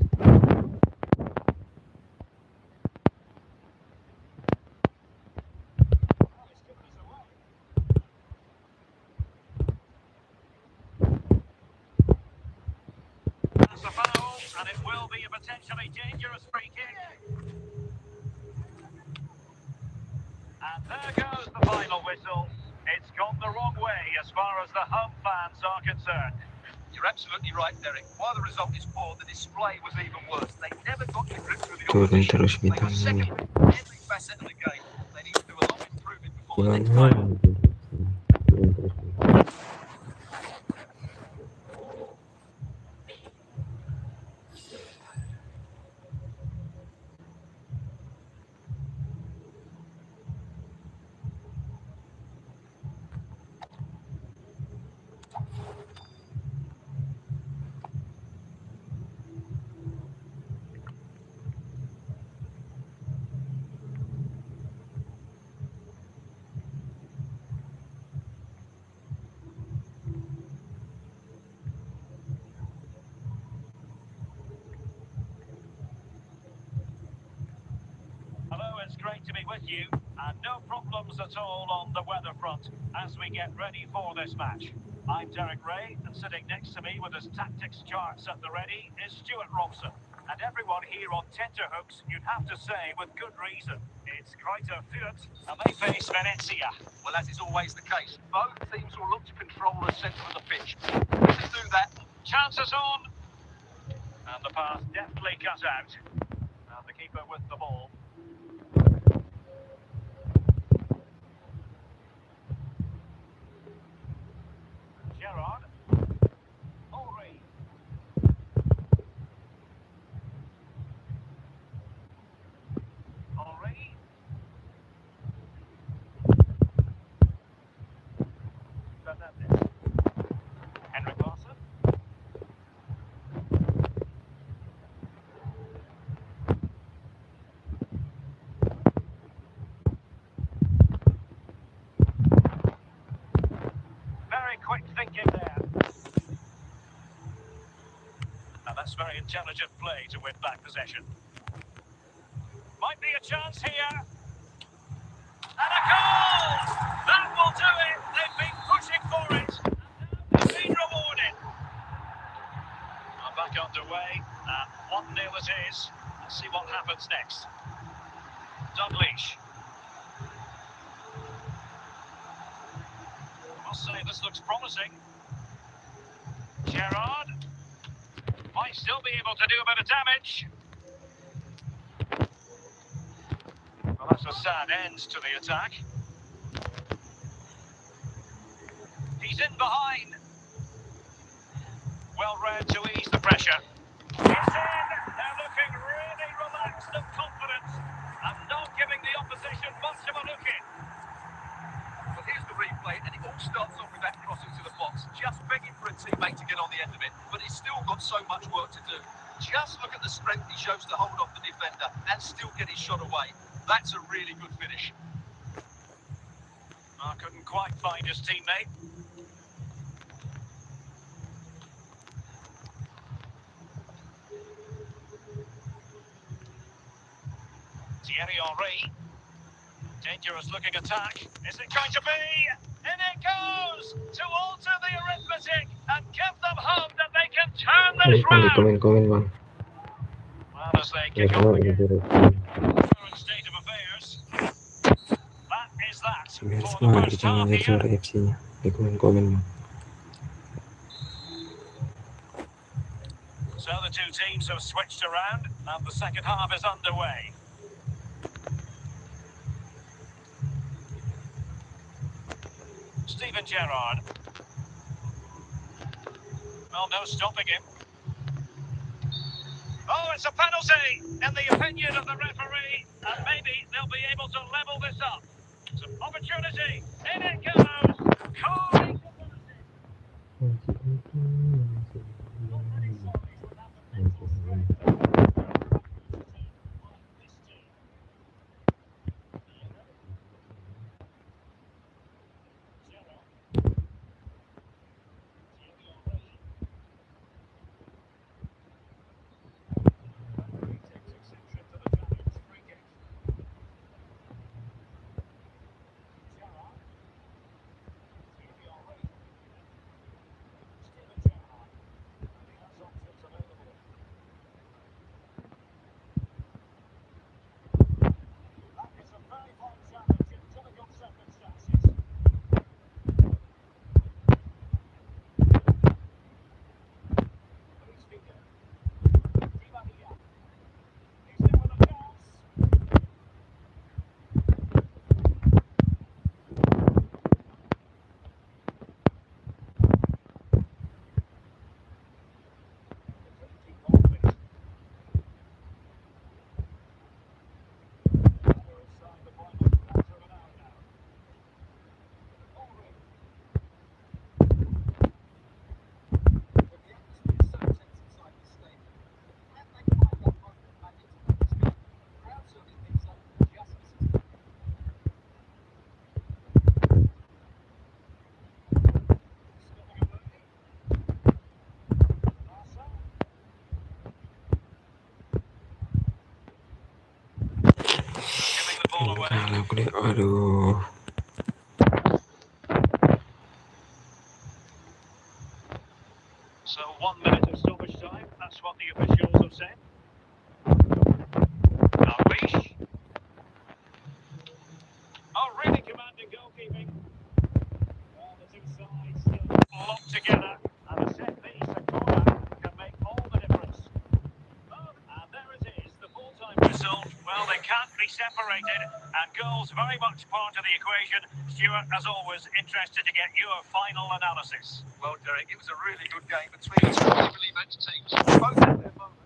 That's a foul, and it will be a potentially dangerous free kick. And there goes the final whistle. It's gone the wrong way as far as the home fans are concerned. You're absolutely right, Derek. While the result is poor, the display was even worse. They never got to grips with the Turun opposition. terus They were bintangnya. second in every facet of the game. They need to do a lot of improving before the next Gimana? game. Turun terus bintang. Hello, it's great to be with you, and no problems at all on the weather front as we get ready for this match. I'm Derek Ray, and sitting next to me with his tactics charts at the ready is Stuart Robson. And everyone here on tenterhooks, you'd have to say with good reason. It's Greuther Fürth, and they face Venezia. Well, as is always the case, both teams will look to control the centre of the pitch. If they do that, Chances on! And the pass deftly cut out. And the keeper with the ball. Gerrard. Henry. Henry. Fernandez. Henrik Larsson. Very quick thinking there. was very intelligent play to win back possession. Might be a chance here. And a goal! That will do it. They've been pushing for it. And they've been rewarded. Back underway. 1-0 it is. Let's see what happens next. Dalglish. I must say this looks promising. Gerrard might still be able to do a bit of damage. Well, that's a sad end to the attack. He's in behind. Well read to ease the pressure. It's in. They're looking really relaxed and confident and not giving the opposition much of a look in. Well, here's the replay, and it all starts off with that cross into the box, just begging for a teammate to get on the end of it, but he's still got so much work to do. Just look at the strength he shows to hold off the defender and still get his shot away. That's a really good finish. I couldn't quite find his teammate. Thierry Henry. Dangerous looking attack. Is it going to be? In it goes! To alter the arithmetic and give them hope that they can turn this round. Komen bang. Well, as they kick Biar off kamu again. lebih Current state of affairs. That is that biar for the semua first kita half ngajar here. suara FC-nya. Di komen bang. So the two teams have switched around and the second half is underway. Steven Gerrard. Well, no stopping him. Oh, it's a penalty in the opinion of the referee, and maybe they'll be able to level this up. It's an opportunity. In it goes. Calling. Aduh. So 1 minute of stoppage time. That's what the officials have said. Dalglish. Oh, really commanding goalkeeping. Well, the two sides still locked together, and a set piece, a corner, can make all the difference. Oh, and there it is, the full-time whistle. Well, they can't be separated, and goals very much part of the equation. Stuart, as always, interested to get your final analysis. Well, Derek, it was a really good game between two evenly matched teams. Both had their moments.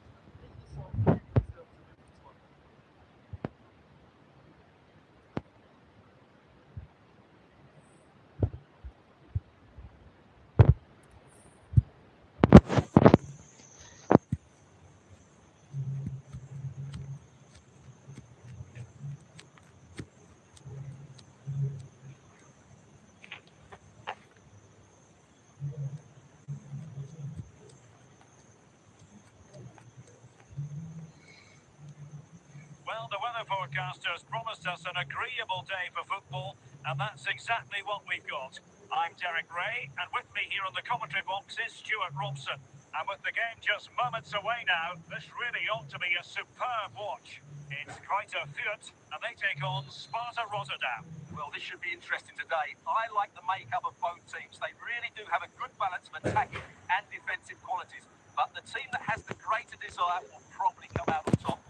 Well, the weather forecasters promised us an agreeable day for football, and that's exactly what we've got. I'm Derek Ray, and with me here on the commentary box is Stuart Robson. And with the game just moments away now, this really ought to be a superb watch. It's quite a Fürth, and they take on Sparta Rotterdam. Well, this should be interesting today. I like the makeup of both teams. They really do have a good balance of attacking and defensive qualities. But the team that has the greater desire will probably come out on top.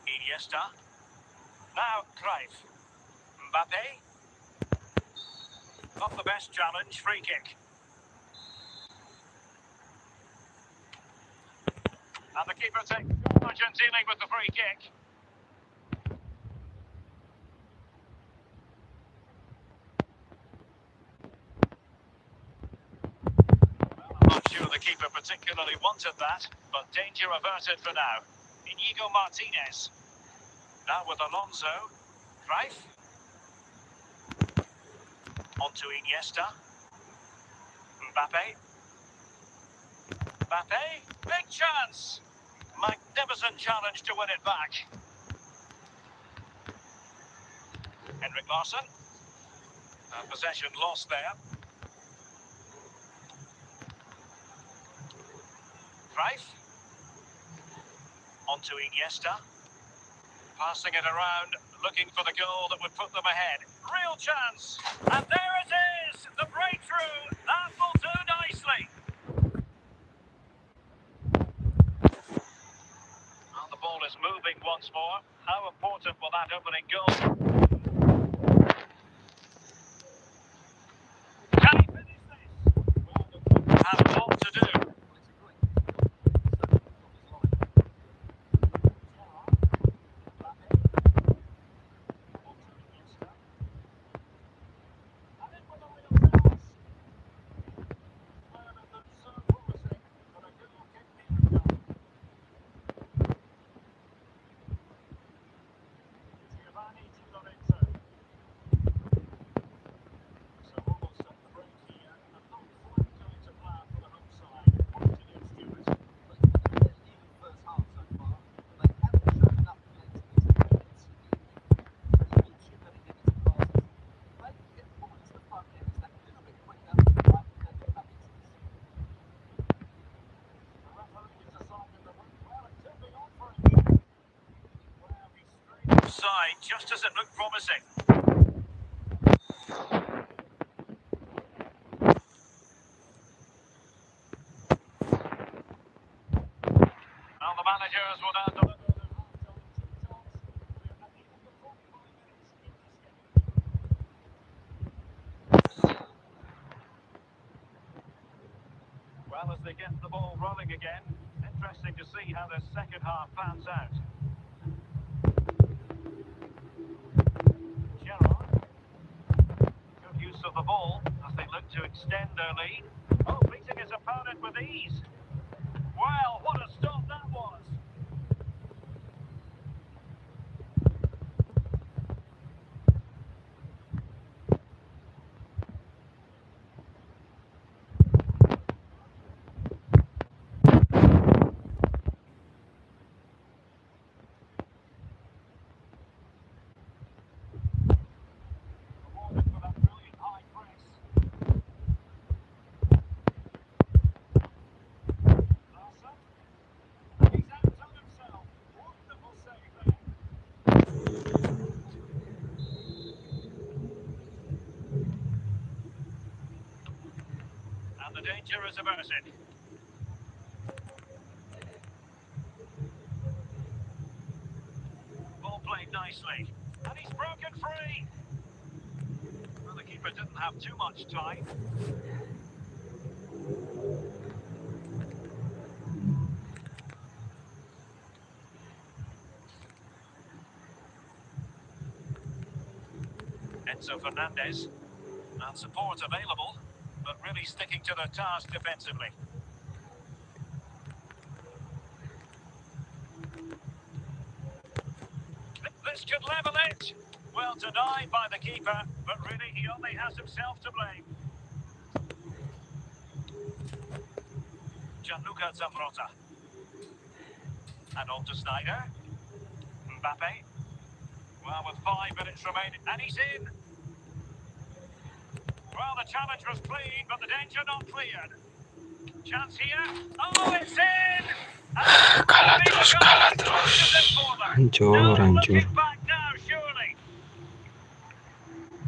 Iniesta. Now Cruyff. Mbappe. Not the best challenge, free kick. And the keeper takes charge and dealing with the free kick. Well, I'm not sure the keeper particularly wanted that, but danger averted for now. Inigo Martinez. Now with Alonso. Cruyff. On to Iniesta. Mbappe. Mbappe. Big chance. Magnificent challenge to win it back. Henrik Larsson. Possession lost there. Cruyff. On to Iniesta. Passing it around, looking for the goal that would put them ahead. Real chance. And there it is. The breakthrough. That will do nicely. And the ball is moving once more. How important will that opening goal? Can he finish this? Well, the keeper has a lot to do. Side, just as it looked promising. Now the managers will now deliver their well, as they get the ball rolling again, interesting to see how the second half pans out. Good use of the ball as they look to extend their lead. Oh, beating his opponent with ease. Well, what a stop that was. Rewarded for that brilliant high press. Larsson. He's outdone himself. Wonderful save there. And the danger is averted. Ball played nicely. And he's broken free. Well, the keeper didn't have too much time. Enzo Fernandez. And support available, but really sticking to their task defensively. This could level it. Well denied by the keeper, but really he only has himself to blame. Gianluca Zambrotta. And on to Snyder. Mbappe. Well, with 5 minutes remaining, and he's in. Well, the challenge was clean, but the danger not cleared. Chance here. Oh, it's in! Kalah terus, kalah terus. Hancur, hancur. Back now, surely.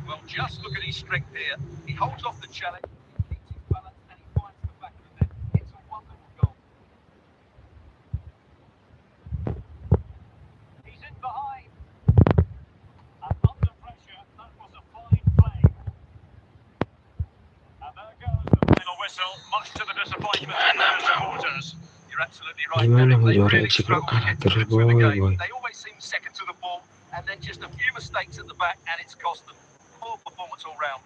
Well, just look at his strength here. He holds off the challenge, he keeps his balance, and he finds the back of the net. It's a wonderful goal. He's in behind. And under pressure, that was a fine play. And there goes the final whistle, much to the disappointment of the supporters. You're absolutely right. Gimana Derek. mau They juara really FC kalau struggle to kalah get terus, to the game. boy. They always seem second to the ball, and then just a few mistakes at the back, and it's cost them. Poor performance all round.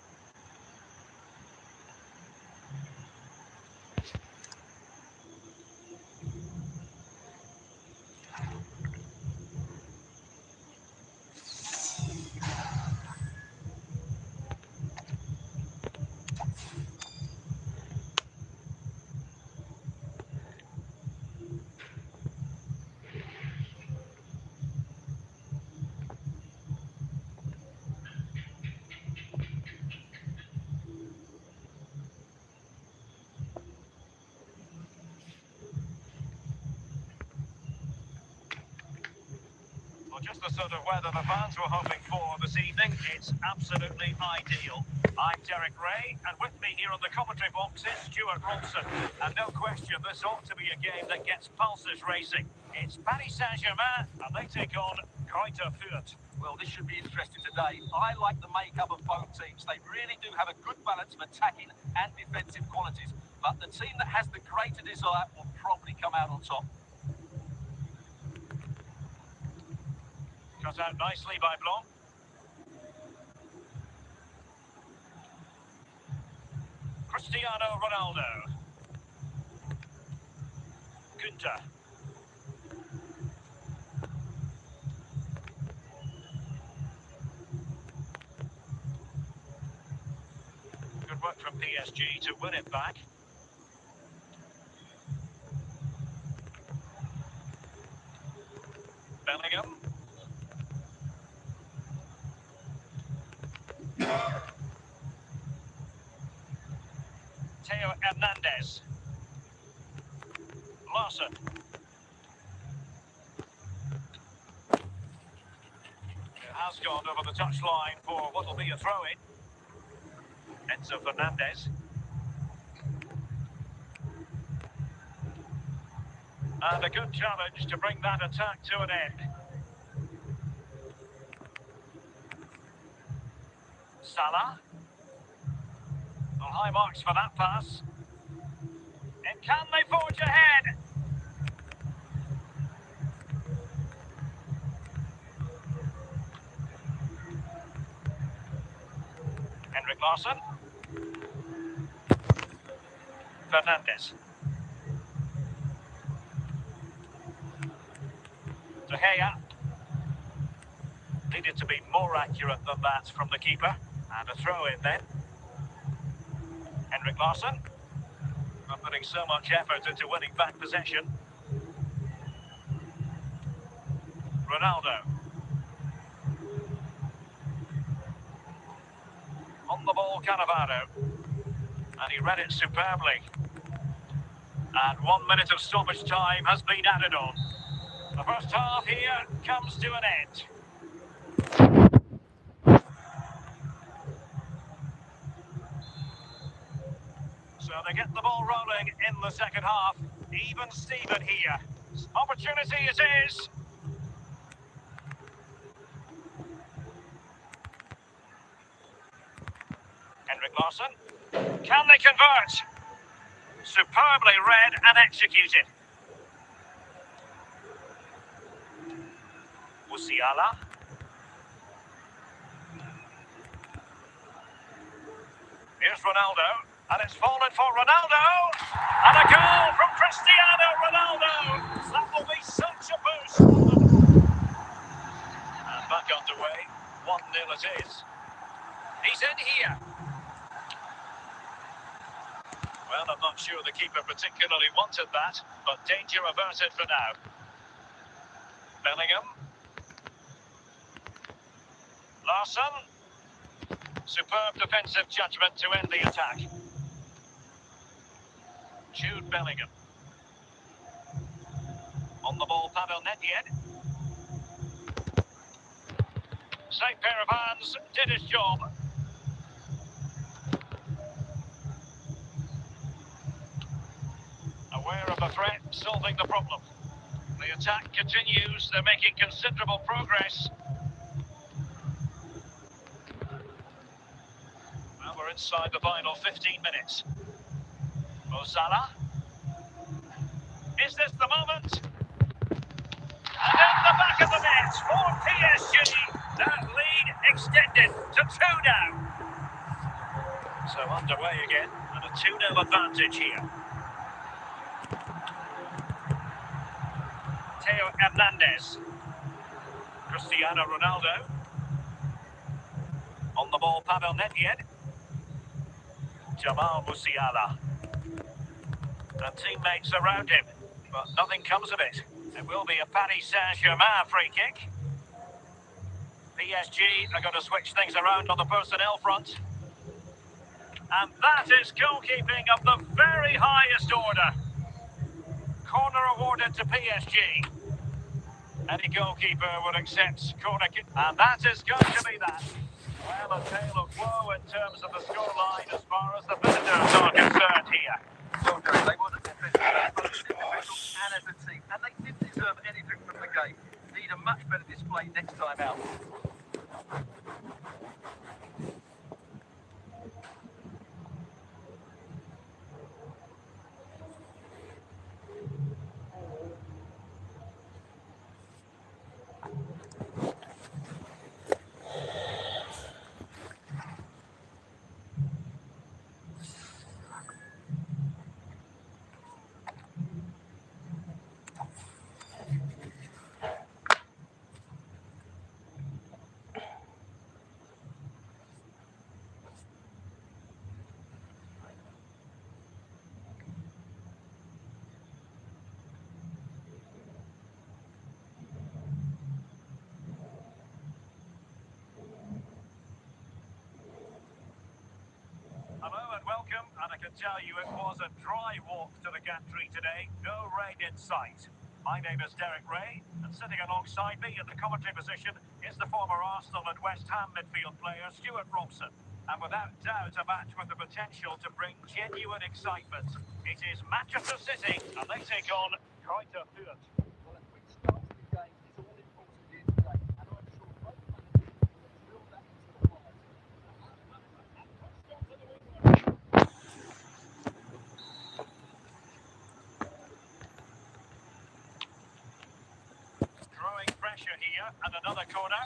Well, just the sort of weather the fans were hoping for this evening. It's absolutely ideal. I'm Derek Ray, and with me here on the commentary box is Stuart Robson. And no question, this ought to be a game that gets pulses racing. It's Paris Saint-Germain, and they take on Greuther Fürth. Well, this should be interesting today. I like the makeup of both teams. They really do have a good balance of attacking and defensive qualities. But the team that has the greater desire will probably come out on top. Cut out nicely by Blanc. Cristiano Ronaldo. Günther. Good work from PSG to win it back. Bellingham. Theo Hernandez. Larson. It has gone over the touchline for what will be a throw-in. Enzo Fernandez. And a good challenge to bring that attack to an end. Salah. Well, high marks for that pass. And can they forge ahead? Henrik Larsson. Fernandez. De Gea. Needed to be more accurate than that from the keeper. And a throw in then. Henrik Larsson. Not putting so much effort into winning back possession. Ronaldo. On the ball, Cannavaro. And he read it superbly. And 1 minute of stoppage time has been added on. The first half here comes to an end. So they get the ball rolling in the second half. Even Steven here. Opportunity it is. Henrik Larsson. Can they convert? Superbly read and executed. Musiala. Here's Ronaldo, and it's fallen for Ronaldo, and a goal from Cristiano Ronaldo. That will be such a boost. And back underway, 1-0 it is. He's in here. Well, I'm not sure the keeper particularly wanted that, but danger averted for now. Bellingham. Larsson. Superb defensive judgment to end the attack. Jude Bellingham. On the ball, Pavel Nedved. Same pair of hands, did his job. Aware of the threat, solving the problem. The attack continues, they're making considerable progress. Well, we're inside the final 15 minutes. Mo Salah. Is this the moment? And in the back of the net for PSG. That lead extended to 2 now. So underway again, and a 2-0 advantage here. Theo Hernandez. Cristiano Ronaldo. On the ball, Pavel Nedved. Jamal Musiala. And teammates around him, but nothing comes of it. It will be a Paris Saint-Germain free kick. PSG are going to switch things around on the personnel front. And that is goalkeeping of the very highest order. Corner awarded to PSG. Any goalkeeper would accept corner kick. And that is going to be that. Well, a tale of woe in terms of the scoreline as far as the visitors are concerned here. Well, Derek, they wasn't defensive, both individuals and as a team, and they didn't deserve anything from the game. Need a much better display next time out. Hello and welcome, and I can tell you it was a dry walk to the gantry today, no rain in sight. My name is Derek Ray, and sitting alongside me in the commentary position is the former Arsenal and West Ham midfield player Stuart Robson. And without doubt a match with the potential to bring genuine excitement. It is Manchester City, and they take on Kräuter Fürth. Well, a quick start to the game is all important here today, and I'm sure both managers will build that into the players. Growing pressure here, and another corner.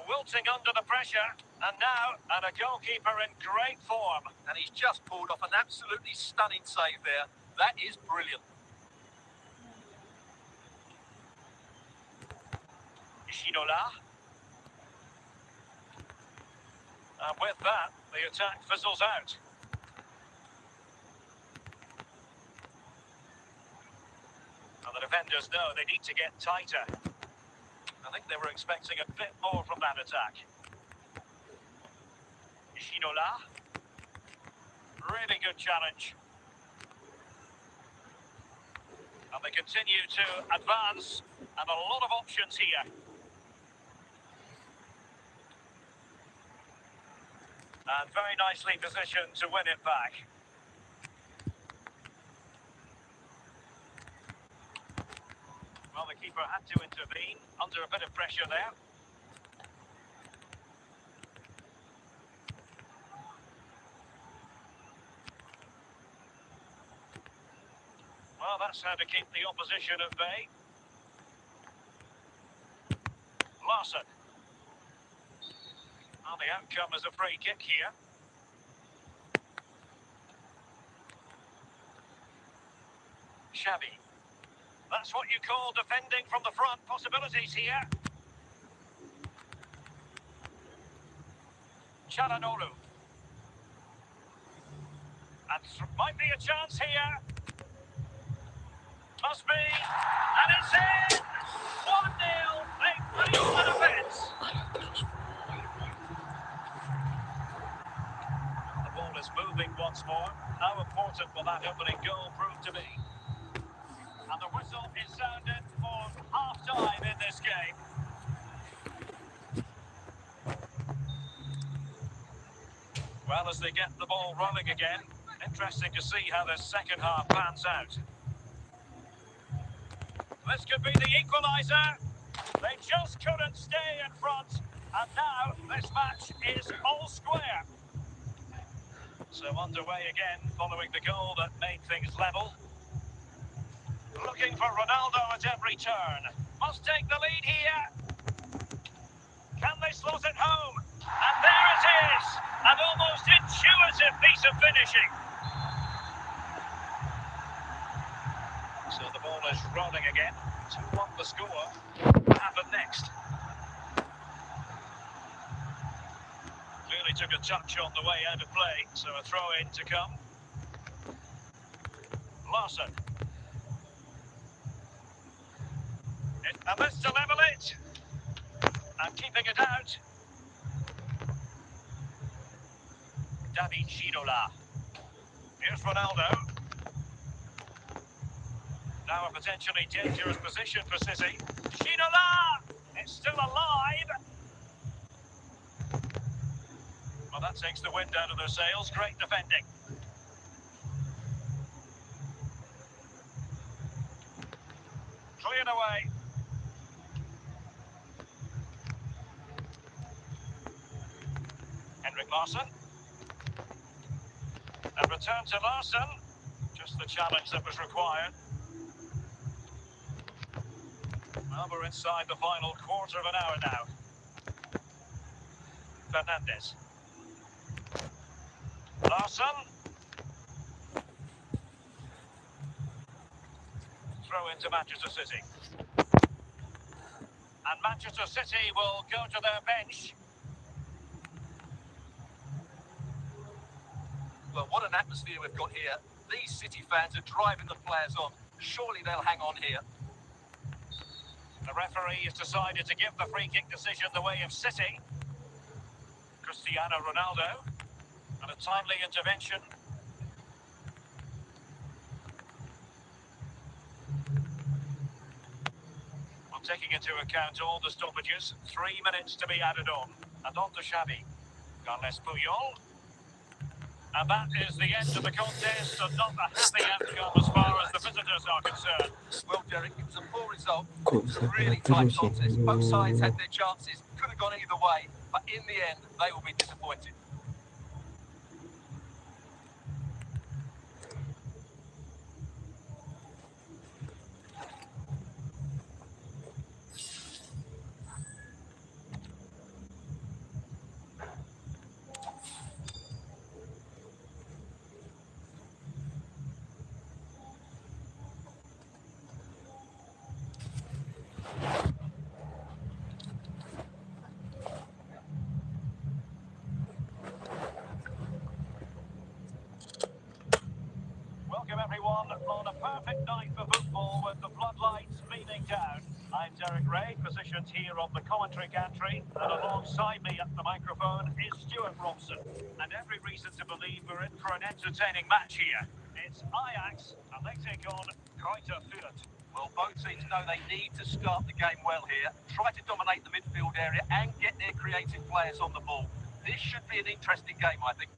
Wilting under the pressure, and a goalkeeper in great form. And he's just pulled off an absolutely stunning save there. That is brilliant. Ginola. And with that, the attack fizzles out. And the defenders know they need to get tighter. I think they were expecting a bit more from that attack. Ginola. Really good challenge. And they continue to advance, and a lot of options here. And very nicely positioned to win it back. Well, the keeper had to intervene under a bit of pressure there. Well, that's how to keep the opposition at bay. Larsson. Well, the outcome is a free kick here. Xavi. That's what you call defending from the front. Possibilities here. Çalhanoğlu. And might be a chance here. Must be. And it's in! 1-0. They breach the defence. The ball is moving once more. How important will that opening goal prove to be? And the whistle is sounded for half-time in this game. Well, as they get the ball rolling again, interesting to see how the second half pans out. This could be the equaliser. They just couldn't stay in front. And now this match is all square. So underway again, following the goal that made things level. Looking for Ronaldo at every turn. Must take the lead here. Can they slot it home? And there it is! An almost intuitive piece of finishing. So the ball is rolling again. 2-1 the score. What happened next? Clearly took a touch on the way out of play, so a throw-in to come. Larson. And this to level it. And keeping it out. David Ginola. Here's Ronaldo. Now a potentially dangerous position for City. Ginola! It's still alive. Well, that takes the wind out of their sails. Great defending. Cleared away. Henrik Larsson. And return to Larsson. Just the challenge that was required. Well, we're inside the final quarter of an hour now. Fernandez. Larsson. Throw into Manchester City. And Manchester City will go to their bench. Well, what an atmosphere we've got here. These City fans are driving the players on. Surely they'll hang on here. The referee has decided to give the free kick decision the way of City. Cristiano Ronaldo. And a timely intervention. Well, taking into account all the stoppages, 3 minutes to be added on. And on to Xavi. Carles Puyol. And that is the end of the contest, and not a happy outcome as far as the visitors are concerned. Well, Derek, it was a poor result. Kok It was a bisa really kalah tight terus ya? contest. Both sides had their chances. Could have gone either way. But in the end, they will be disappointed. Welcome everyone on a perfect night for football with the floodlights beaming down. I'm Derek Ray, positioned here on the commentary gantry, and alongside me at the microphone is Stuart Robson. And every reason to believe we're in for an entertaining match here. It's Ajax, and they take on Kräuter Fürth. Well, both teams know they need to start the game well here. Try to dominate the midfield area and get their creative players on the ball. This should be an interesting game, I think.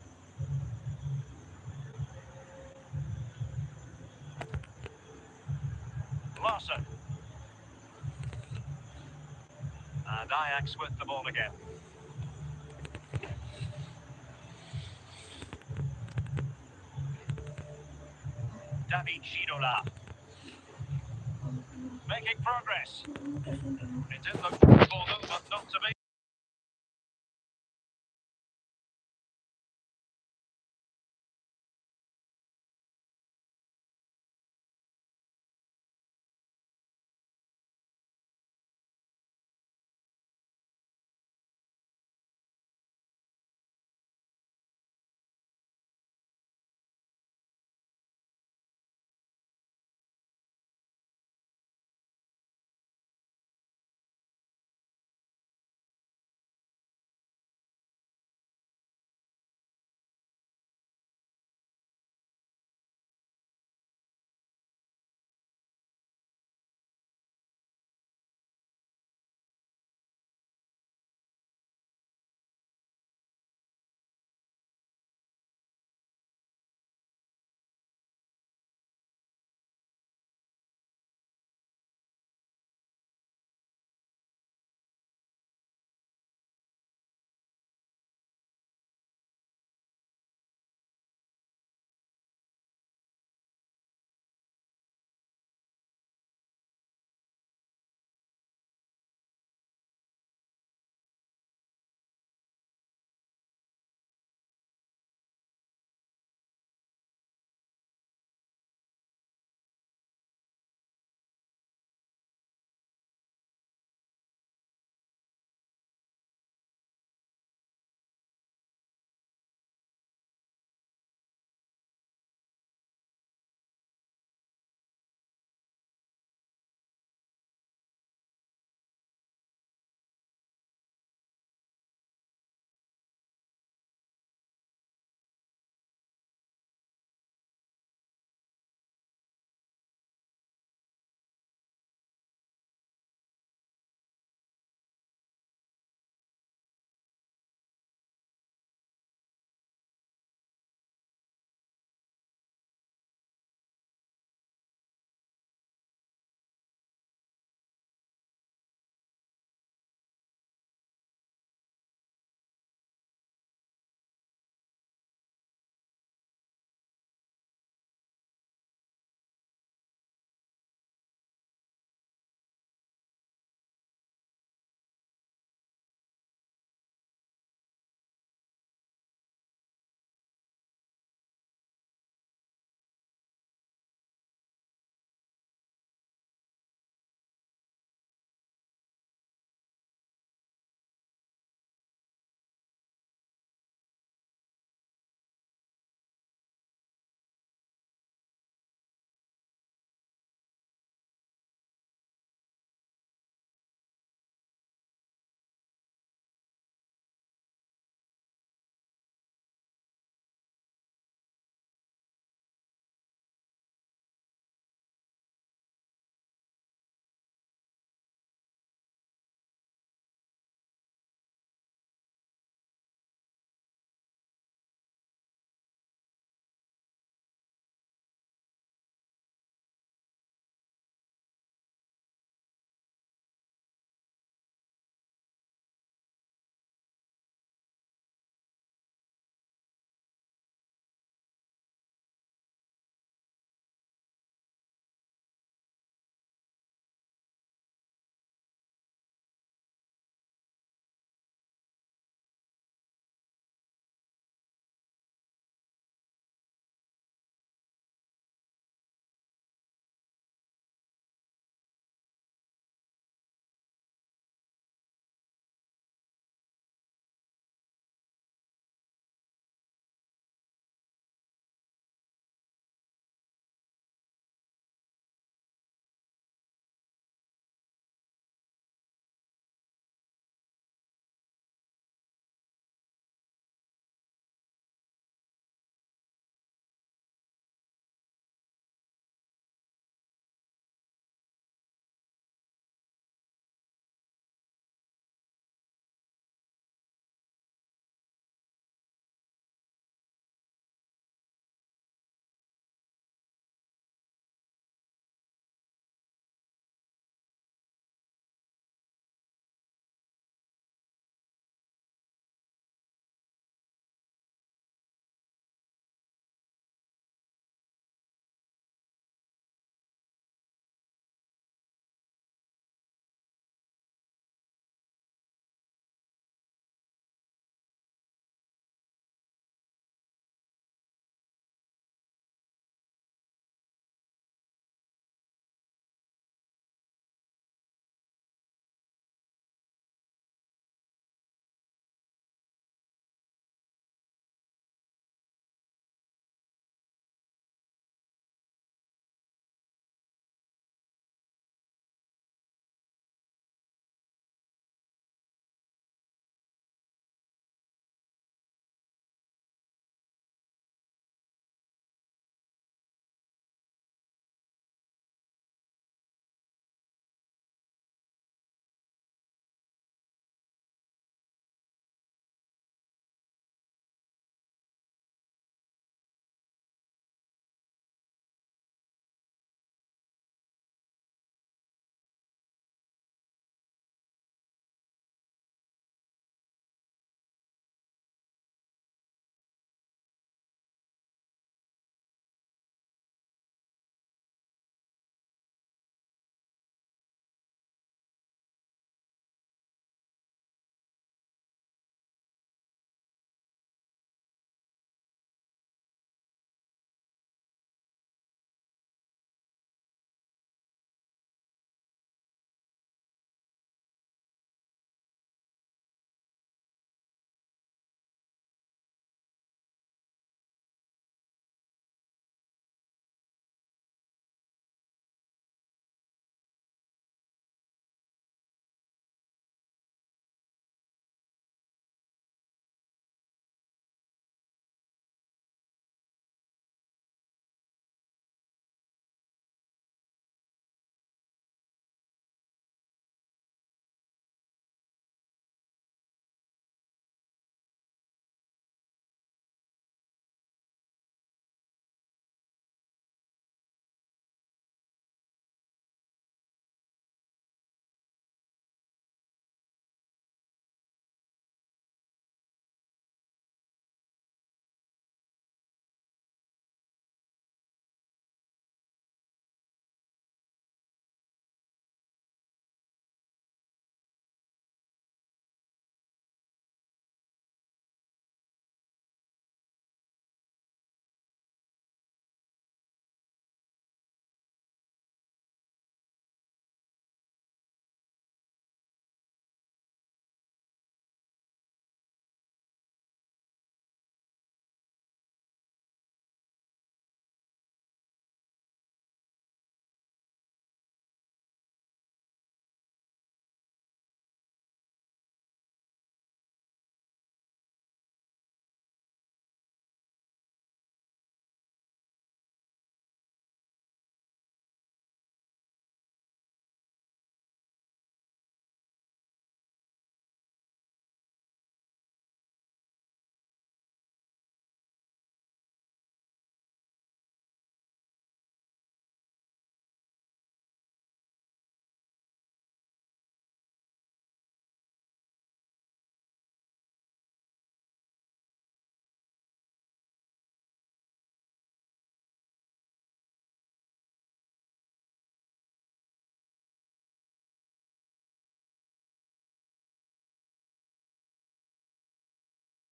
Larsson. And Ajax with the ball again. David Ginola. Making progress. It did look for them, but not to be.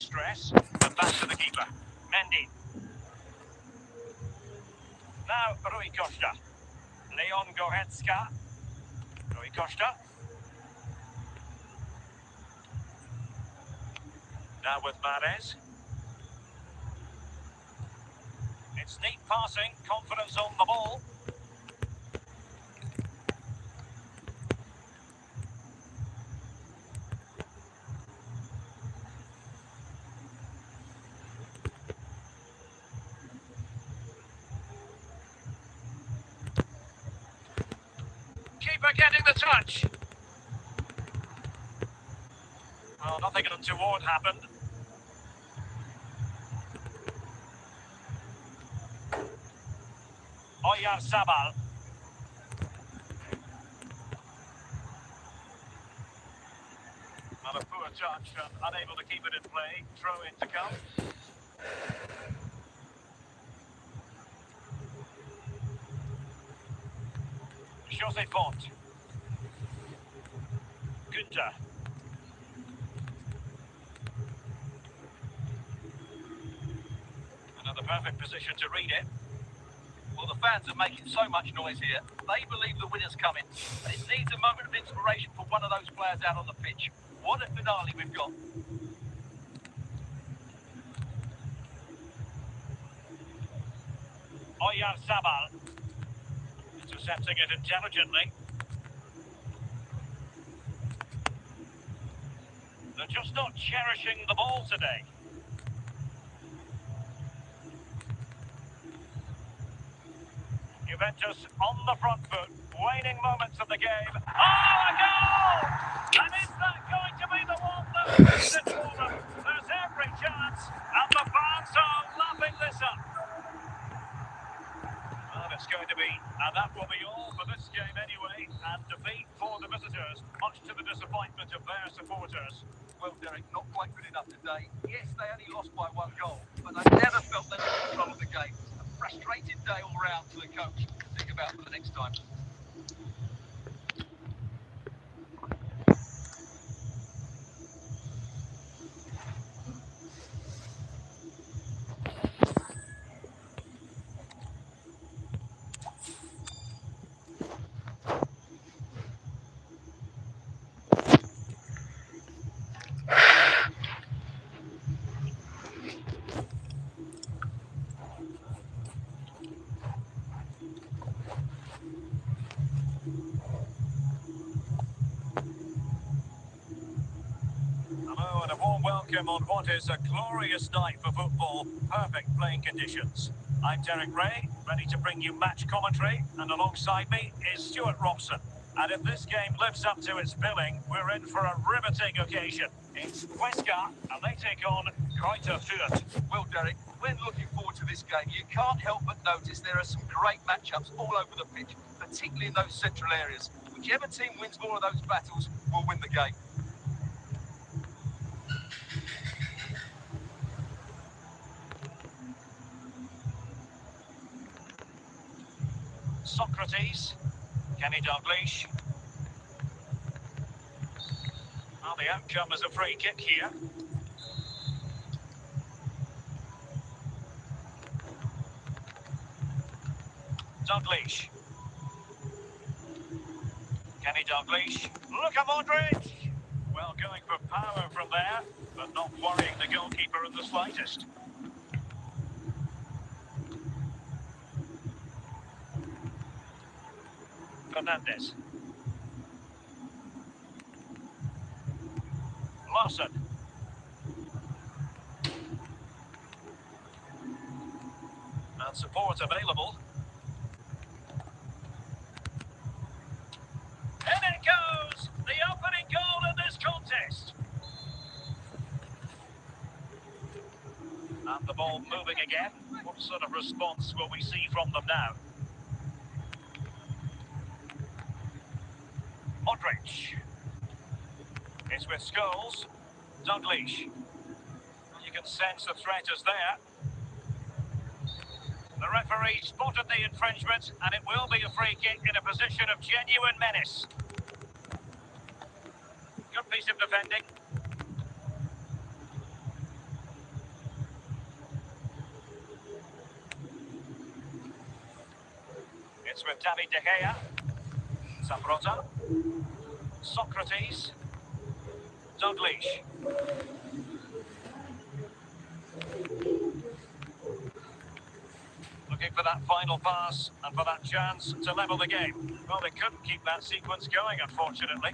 stress. And back to the keeper. Mendy. Now, Rui Costa. Leon Goretzka. Rui Costa. Now with Mahrez. It's neat passing, confidence on the ball. Keeper getting the touch. Well, nothing untoward happened. Oyarzabal. Well, a poor touch and unable to keep it in play. Throw in to come. Jose Font. Günther. Another perfect position to read it. Well, the fans are making so much noise here. They believe the winner's coming. And it needs a moment of inspiration for one of those players out on the pitch. What a finale we've got. Oyarzabal. Intercepting it intelligently. They're just not cherishing the ball today. Juventus on the front foot, waning moments of the game. Oh, a goal! And is that going to be the one that wins it for them? There's every chance, and the fans are lapping this up. Well, it's going to be, and that will be all for this game anyway, and defeat for the visitors, much to the disappointment of their supporters. Well, Derek, not quite good enough today. Yes, they only lost by 1 goal, but they never felt they were in control of the game. A frustrated day all round for the coach to think about for the next time. Hello and a warm welcome on what is a glorious night for football. Perfect playing conditions. I'm Derek Ray, ready to bring you match commentary, and alongside me is Stuart Robson. And if this game lives up to its billing, we're in for a riveting occasion. It's Huesca, and they take on Greuther Fürth. Well, Derek, when looking forward to this game, you can't help but notice there are some great matchups all over the pitch, particularly in those central areas. Whichever team wins more of those battles will win the game. Socrates, Kenny Dalglish. Well, the outcome is a free kick here. Dalglish. Kenny Dalglish. Look at Modric! Well, going for power from there, but not worrying the goalkeeper in the slightest. Fernandez. Larson. And support available. And it goes! The opening goal in this contest. And the ball moving again. What sort of response will we see from them now? Modric. It's with Scholes. Dalglish. You can sense the threat is there. The referee spotted the infringement, and it will be a free kick in a position of genuine menace. Good piece of defending. with David De Gea. Zambrota. Socrates. Dalglish. Looking for that final pass and for that chance to level the game. Well, they couldn't keep that sequence going, unfortunately.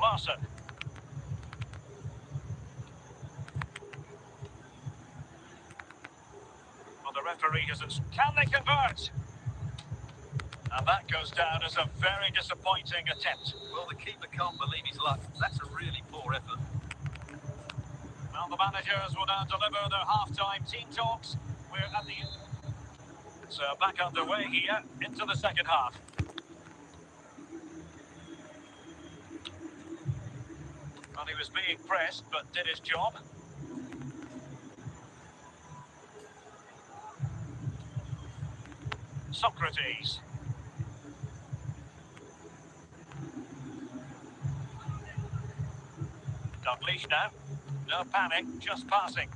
Larson. Well, the referee hasn't... Can they convert? And that goes down as a very disappointing attempt. Well, the keeper can't believe his luck. That's a really poor effort. Well, the managers will now deliver their half-time team talks. We're at the... So back underway here into the second half. Well, he was being pressed, but did his job. Socrates. Dalglish now. No panic, just passing.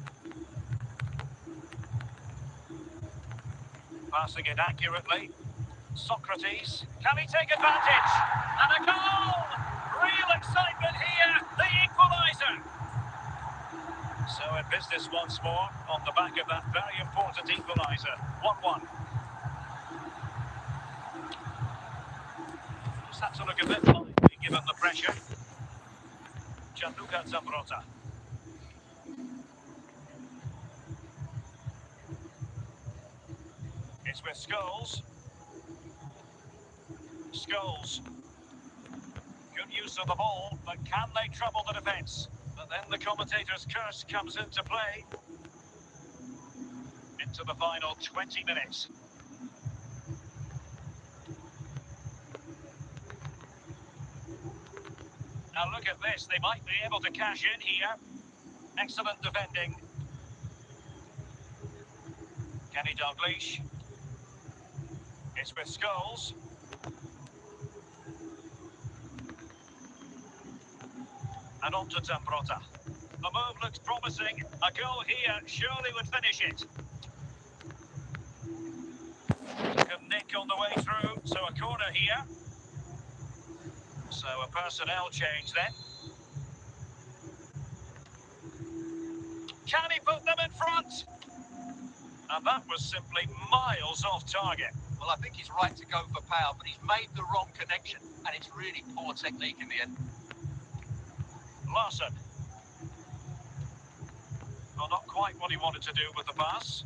Passing it accurately. Socrates. Can he take advantage? And a goal! Real excitement here. The equaliser. So in business once more on the back of that very important equaliser. 1-1. Just had to look a bit lively given the pressure. Gianluca Zambrota. It's with Scholes. Scholes. Good use of the ball, but can they trouble the defence? But then the commentator's curse comes into play. Into the final 20 minutes. Now look at this, they might be able to cash in here. Excellent defending. Kenny Dalglish. It's with Scholes. And on to Zambrota. The move looks promising. A goal here surely would finish it. Took a nick on the way through, so a corner here. So a personnel change then. Can he put them in front? And that was simply miles off target. Well, I think he's right to go for power, but he's made the wrong connection, and it's really poor technique in the end. Larson. Well, not quite what he wanted to do with the pass.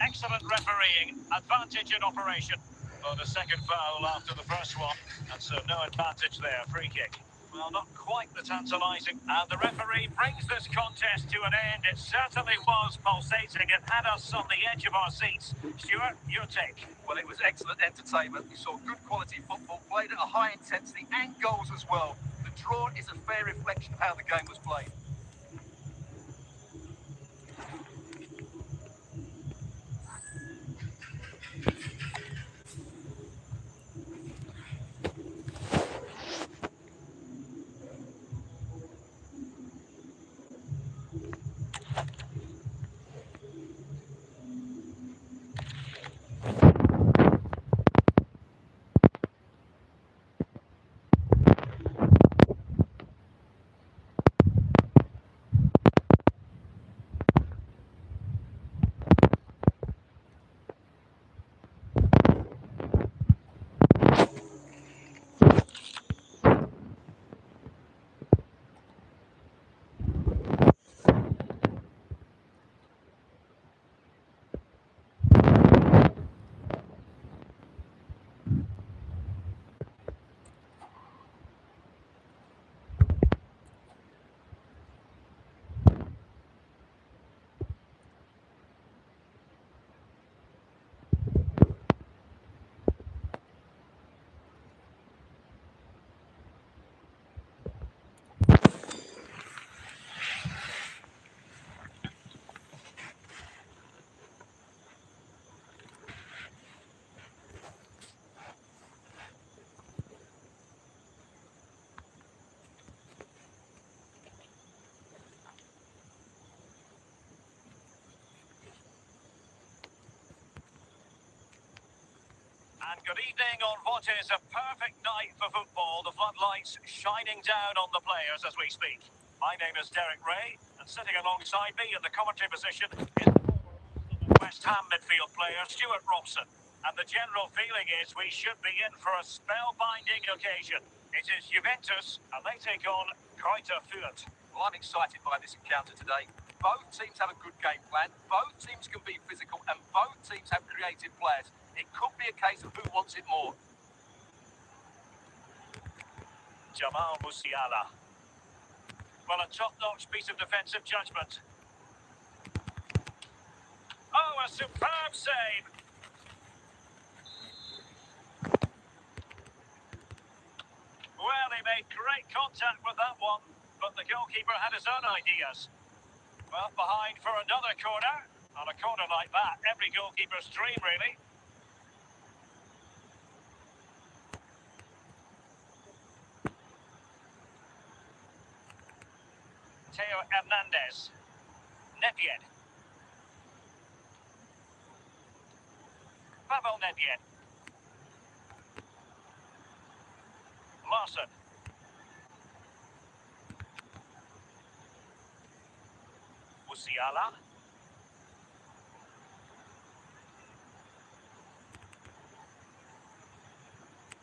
Excellent refereeing. Advantage in operation. Well, the second foul after the first one, and so no advantage there. Free kick. Well, not quite the tantalising. And the referee brings this contest to an end. It certainly was pulsating. It had us on the edge of our seats. Stuart, your take? Well, it was excellent entertainment. We saw good quality football, played at a high intensity, and goals as well. The draw is a fair reflection of how the game was played. And good evening on what is a perfect night for football. The floodlights shining down on the players as we speak. My name is Derek Ray, and sitting alongside me in the commentary position is West Ham midfield player Stuart Robson. And the general feeling is we should be in for a spellbinding occasion. It is Juventus, and they take on Greuther Fürth. Well, I'm excited by this encounter today. Both teams have a good game plan, both teams can be physical, and both teams have creative players. It could be a case of who wants it more. Jamal Musiala. Well, a top-notch piece of defensive judgment. Oh, a superb save. Well, he made great contact with that one, but the goalkeeper had his own ideas. Well, behind for another corner. On a corner like that, every goalkeeper's dream, really. Theo Hernandez. Nedved. Pavel Nedved. Larson. Musiala.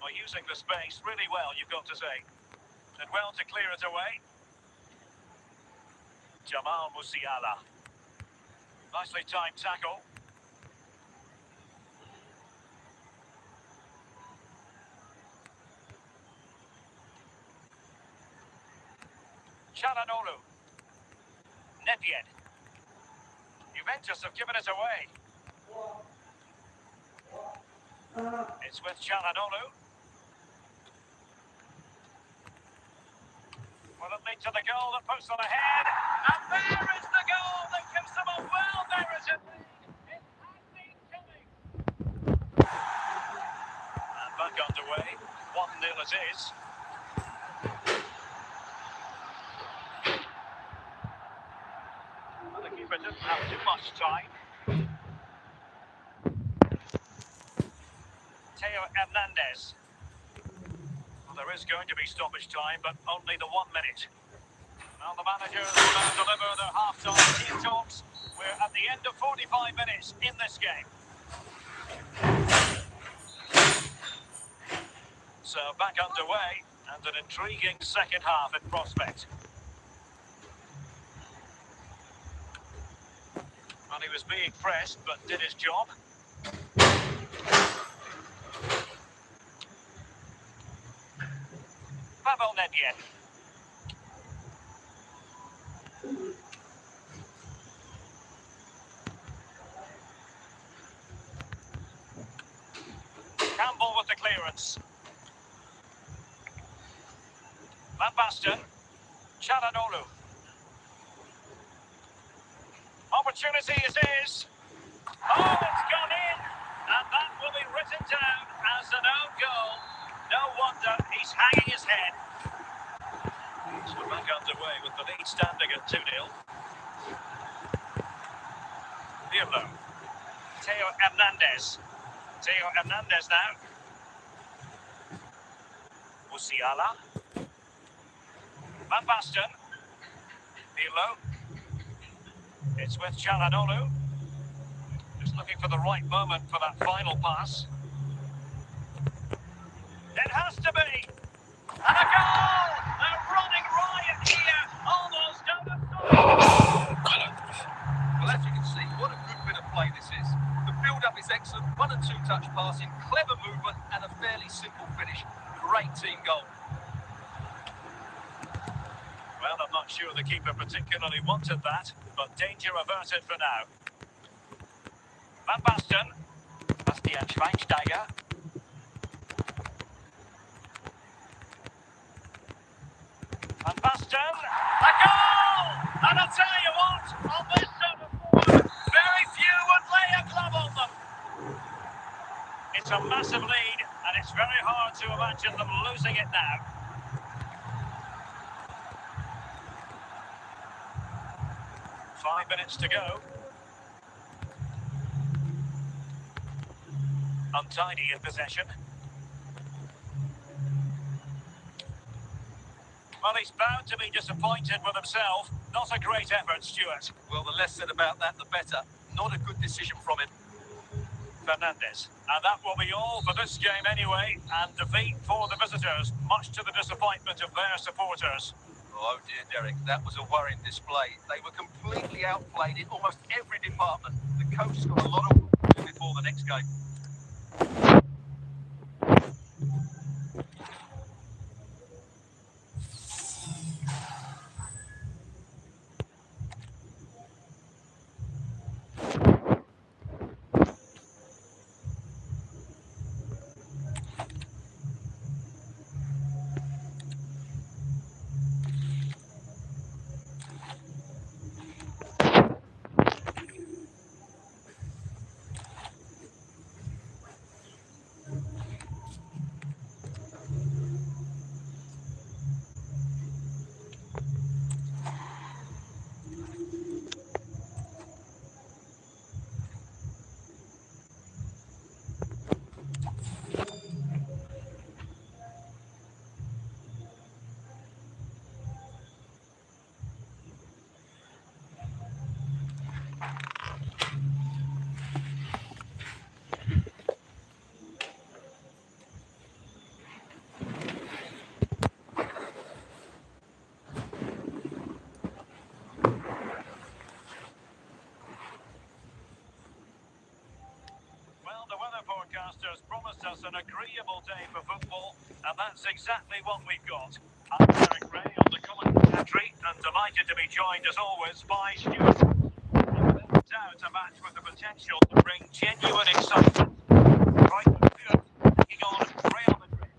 Well, using the space really well, you've got to say. Did well to clear it away. Jamal Musiala. Nicely timed tackle. Çalhanoğlu. Nedved. Juventus have given it away. It's with Çalhanoğlu. Will it lead to the goal that puts them ahead? And there is the goal that gives them a well-merited lead. It has been coming. And back underway. 1-0 it is. Well, the keeper didn't have too much time. Theo Hernandez. Well, there is going to be stoppage time, but only the 1 minute. Now the managers will now deliver their half-time team talks. We're at the end of 45 minutes in this game. So back underway, and an intriguing second half in prospect. And he was being pressed, but did his job. Pavel Nedved. Campbell with the clearance. Van Basten. Çalhanoğlu. Opportunity it is. Oh, it's gone in. And that will be written down as an own goal. No wonder he's hanging his head. So back underway with the lead standing at 2-0. Pirlo. Theo Hernandez. Theo Hernandez now. Musiala. Van Basten. Pirlo. It's with Çalhanoğlu. Just looking for the right moment for that final pass. It has to be. And a goal! They're running riot here. Almost over. Well, as you can see, what a good bit of play this is. The build-up is excellent, 1 and 2 touch passing, clever movement, and a fairly simple finish. Great team goal. Well, I'm not sure the keeper particularly wanted that, but danger averted for now. Van Basten. Bastian Schweinsteiger. Van Basten. A goal! And I'll tell you what, on this sort of form, very few would lay a glove on them. It's a massive lead, and it's very hard to imagine them losing it now. Five minutes to go. Untidy in possession. Well, he's bound to be disappointed with himself. Not a great effort, Stuart. Well, the less said about that, the better. Not a good decision from him. Fernandes. And that will be all for this game anyway. And defeat for the visitors, much to the disappointment of their supporters. Oh dear, Derek, that was a worrying display. They were completely outplayed in almost every department. The coach has got a lot of work to do before the next game. Well, the weather forecasters promised us an agreeable day for football, and that's exactly what we've got. I'm Derek Ray on the commentary, and delighted to be joined as always by Stuart. Without doubt, a match with the potential to bring genuine excitement. Right, Stuart, taking on Real Madrid.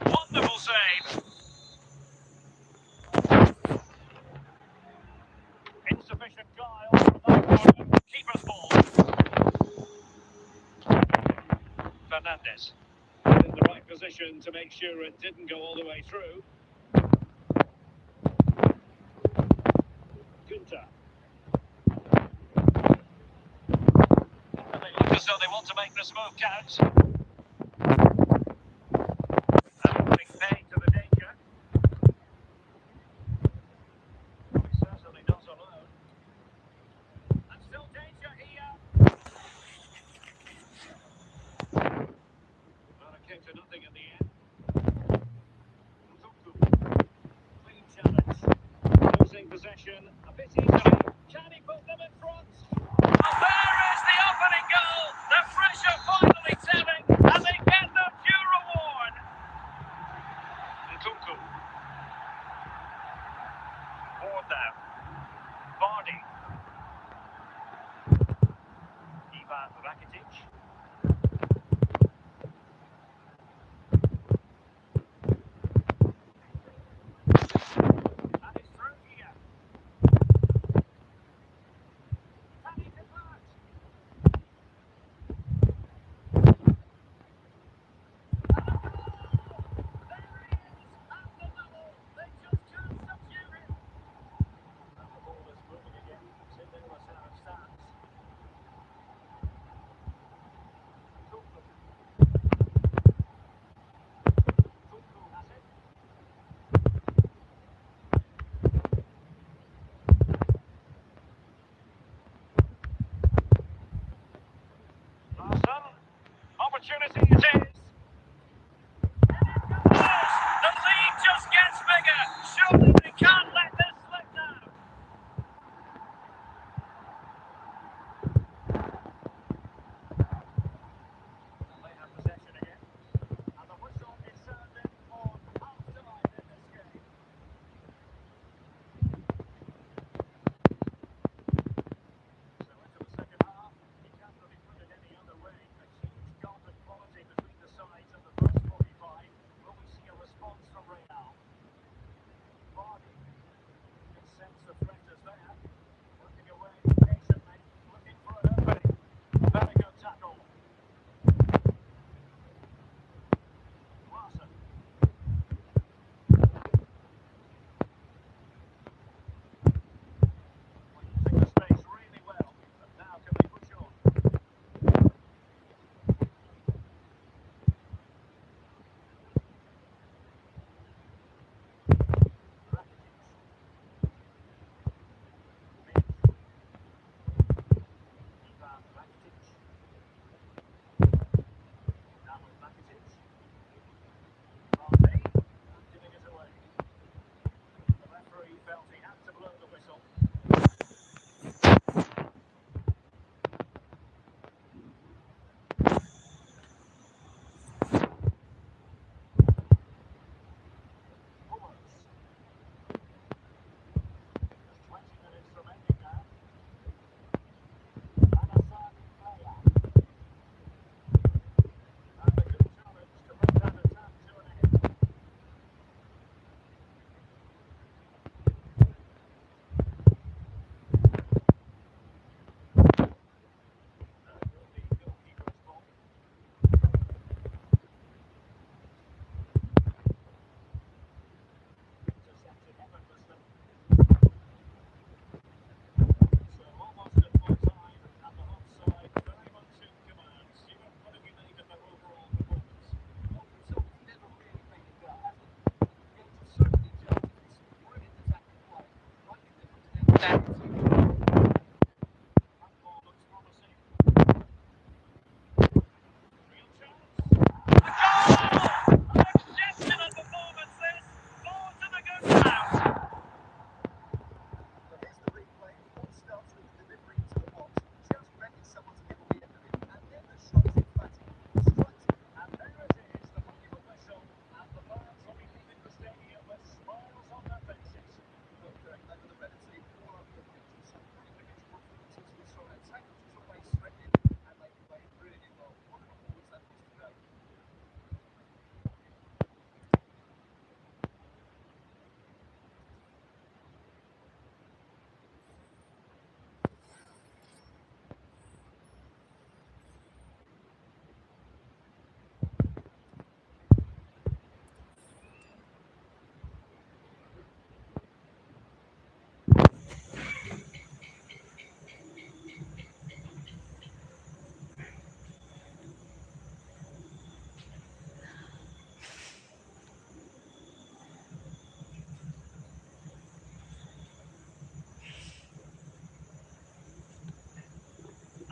Wonderful save. Insufficient guile from that corner. Keeper's ball. Fernandes. In the right position to make sure it didn't go all the way through. Gunter. And they look as though they want to make this move count. And putting pain to the danger. He's certainly not alone. And still danger here. Well, it came to nothing in the end. Clean challenge. Losing possession a bit easily. Can he put them in front? And there is the opening goal. The pressure finally telling, and they get their due reward. Nkunku. Ward now. Vardy. Ivan Rakitic. And it's through here. Can he convert?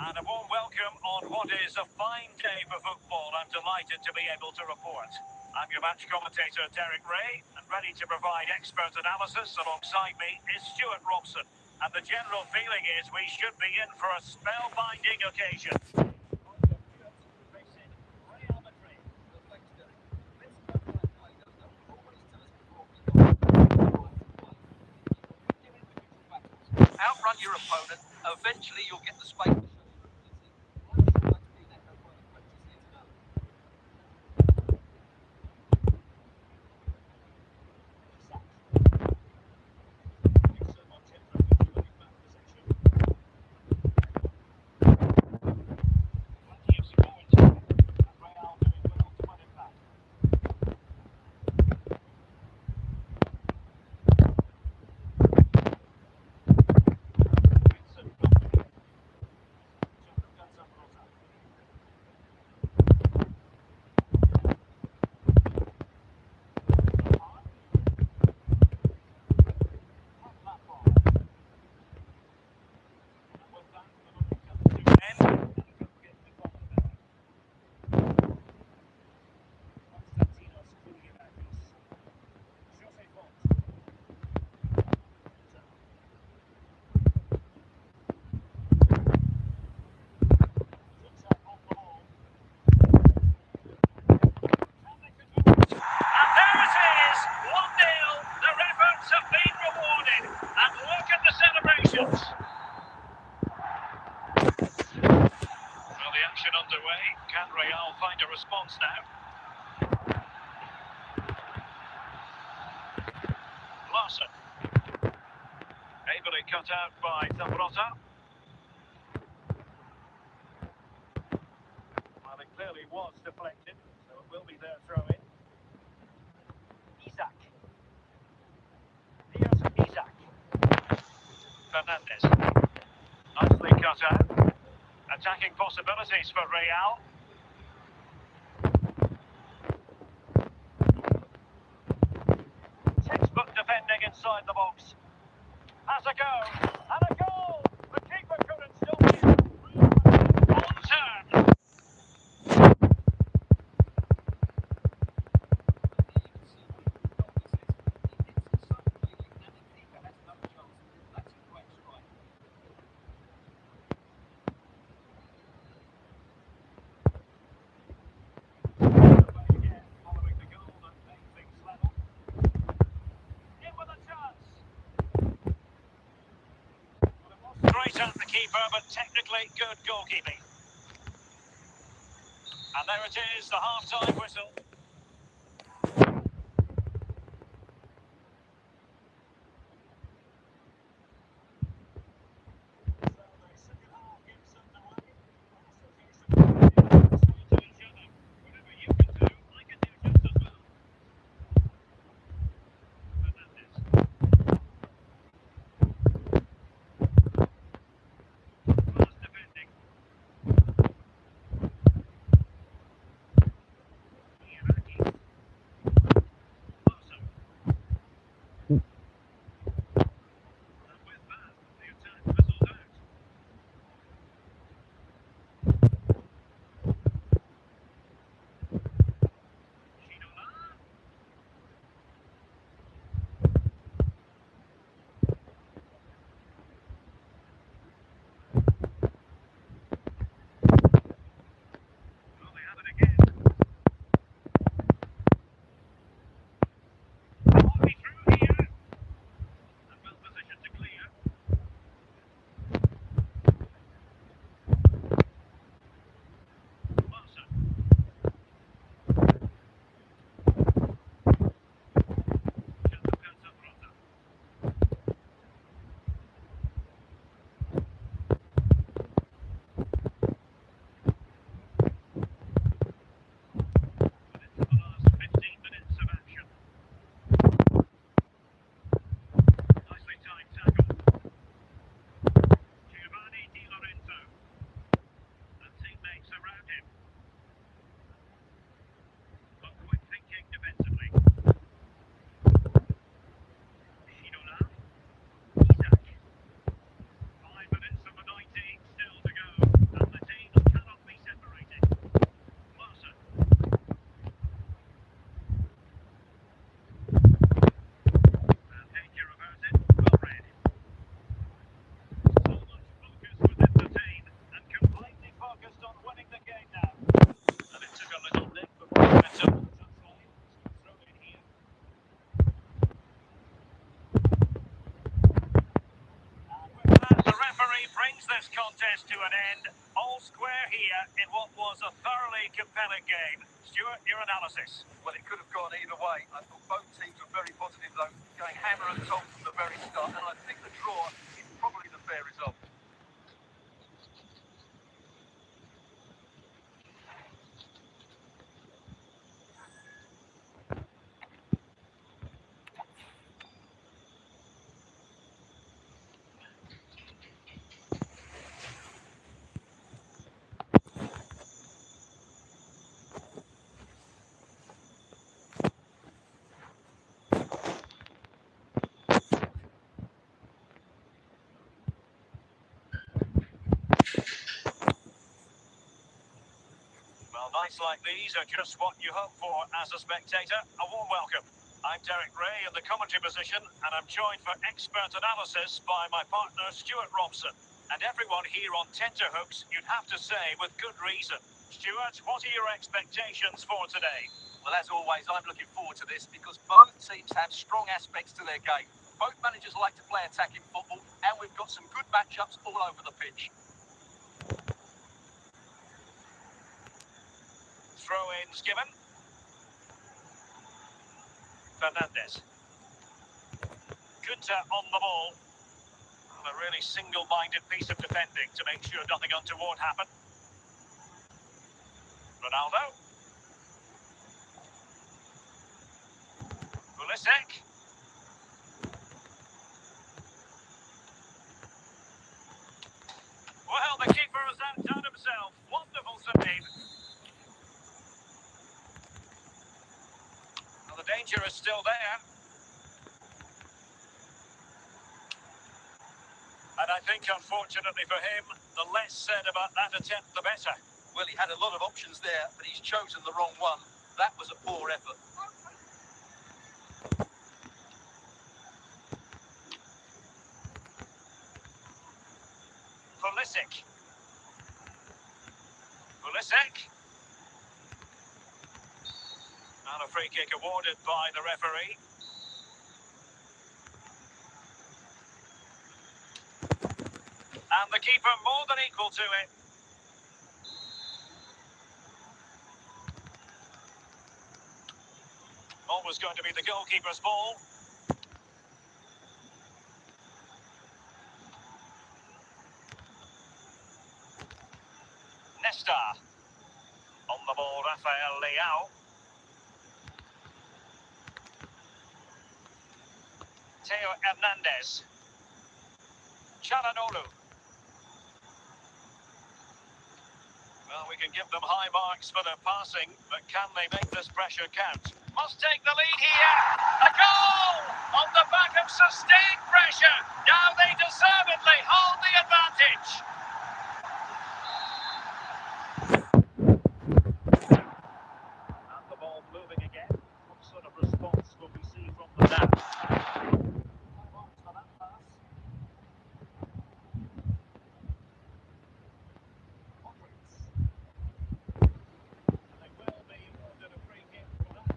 And a warm welcome on what is a fine day for football. I'm delighted to be able to report. I'm your match commentator, Derek Ray, and ready to provide expert analysis. Alongside me is Stuart Robson. And the general feeling is we should be in for a spellbinding occasion. Outrun your opponent. Eventually, you'll get the space. Well, the action underway. Can Real find a response now? Larson. Ably cut out by Zambrota. Well, it clearly was deflected, so it will be their throw-in. Isaac. Here's Isaac. Fernandez. Nicely cut out. Attacking possibilities for Real. Textbook defending inside the box. Has a go. And a goal! The keeper couldn't stop it. On turn. Following the goal that made things level. In with a chance. Straight at the keeper, but technically good goalkeeping. And there it is, the half-time whistle. contest to an end. All square here in what was a thoroughly compelling game. Stuart, your analysis? Well, it could have gone either way. I thought both teams were very positive, though, going hammer and tongs from the very start, and I think the draw is probably the fair result. Well, nights like these are just what you hope for as a spectator. A warm welcome. I'm Derek Ray in the commentary position, and I'm joined for expert analysis by my partner Stuart Robson. And everyone here on tenterhooks, you'd have to say with good reason. Stuart, what are your expectations for today? Well, as always, I'm looking forward to this because both teams have strong aspects to their game. Both managers like to play attacking football, and we've got some good matchups all over the pitch. Throw-ins given. Fernandez. Gunter on the ball. A really single-minded piece of defending to make sure nothing untoward happened. Ronaldo. Pulisic. Well, the keeper has outdone himself. Wonderful save. Well, the danger is still there. And I think, unfortunately for him, the less said about that attempt, the better. Well, he had a lot of options there, but he's chosen the wrong one. That was a poor effort. Pulisic. Pulisic. And a free kick awarded by the referee. And the keeper more than equal to it. Always going to be the goalkeeper's ball. Nesta. On the ball, Rafael Leao. Theo Hernandez. Chalanolu. Well, we can give them high marks for their passing, but can they make this pressure count? Must take the lead here. A goal! On the back of sustained pressure. Now they deservedly hold the advantage. And the ball moving again. What sort of response will we see from them now? They will be awarded a free kick for that.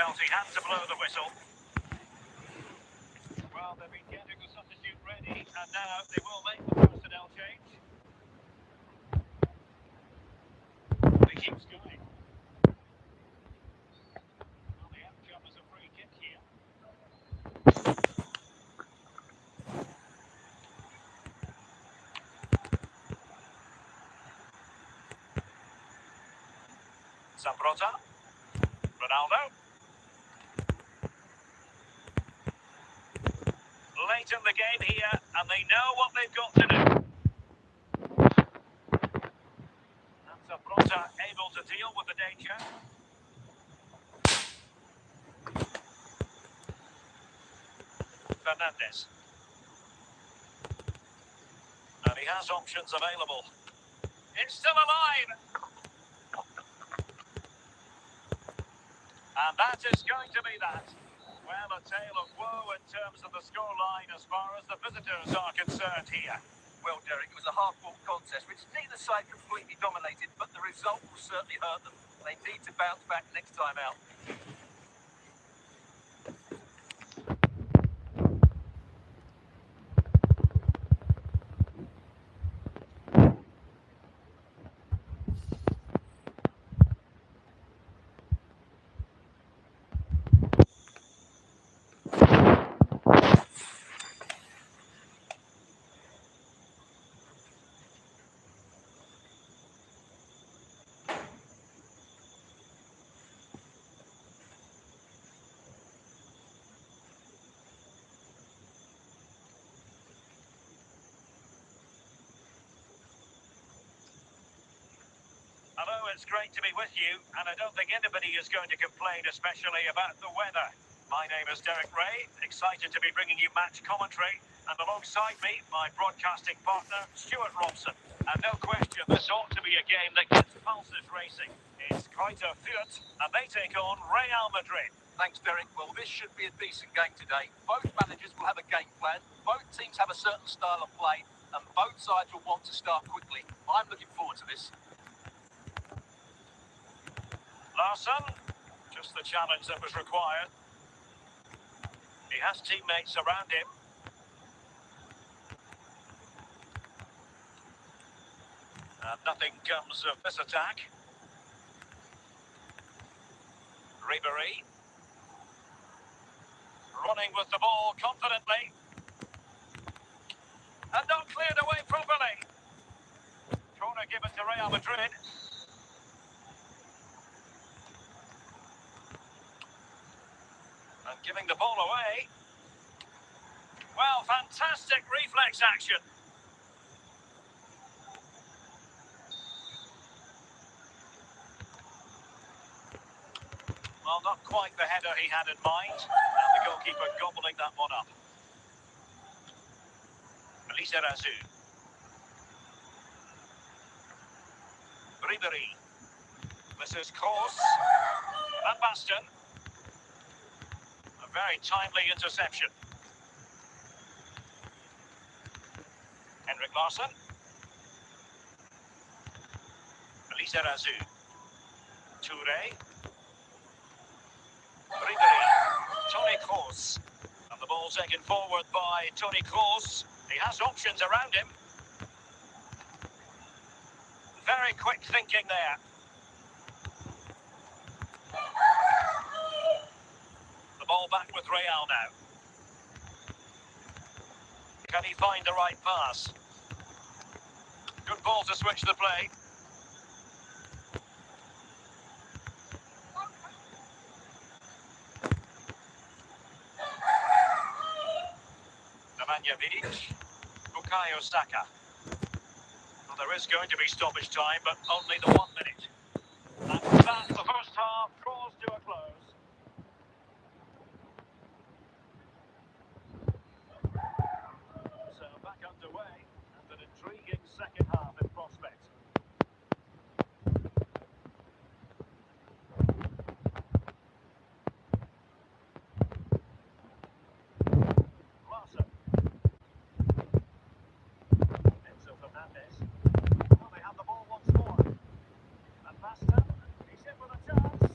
felt he had to blow the whistle. Well, they've been getting the substitute ready, and now they will make the personnel change. He keeps going. Well, the outcome is a free kick here. Zambrota. Ronaldo. Late in the game here, and they know what they've got to do. And Zambrota able to deal with the danger. Fernandez. And he has options available. It's still alive. And that is going to be that. Well, a tale of woe in terms of the scoreline as far as the visitors are concerned here. Well, Derek, it was a hard-fought contest, which neither side completely dominated, but the result will certainly hurt them. They need to bounce back next time out. Hello, it's great to be with you, and I don't think anybody is going to complain, especially about the weather. My name is Derek Ray, excited to be bringing you match commentary, and alongside me, my broadcasting partner, Stuart Robson. And no question, this ought to be a game that gets pulses racing. It's Greuther Fürth, and they take on Real Madrid. Thanks, Derek. Well, this should be a decent game today. Both managers will have a game plan. Both teams have a certain style of play, and both sides will want to start quickly. I'm looking forward to this. Larsson, just the challenge that was required. He has teammates around him. And nothing comes of this attack. Ribéry. Running with the ball confidently. And not cleared away properly. Corner given to Real Madrid. And giving the ball away. Well, fantastic reflex action. Well, not quite the header he had in mind. And the goalkeeper gobbling that one up. Lizarazu. Ribéry. This is Kroos. Van Basten. A very timely interception. Henrik Larsson. Lizarazu. Touré. Ribéry. Toni Kroos. And the ball taken forward by Toni Kroos. He has options around him. Very quick thinking there. The ball back with Real now. Can he find the right pass? Good ball to switch the play. Nemanja Bukayo Saka. Well, there is going to be stoppage time, but only the 1 minute. And with that, the first half draws to a close. So back underway, and an intriguing second half in prospect. Larsson. Enzo Fernandez. Well, they have the ball once more. And Basten, he's in with a chance.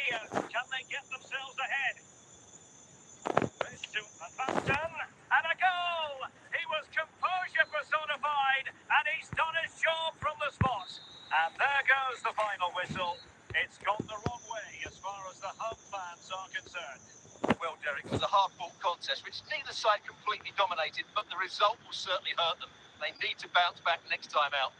here. Can they get themselves ahead? This to Van and a goal! He was composure personified, and he's done his job from the spot. And there goes the final whistle. It's gone the wrong way as far as the home fans are concerned. Well, Derek, it was a hard-fought contest, which neither side completely dominated, but the result will certainly hurt them. They need to bounce back next time out.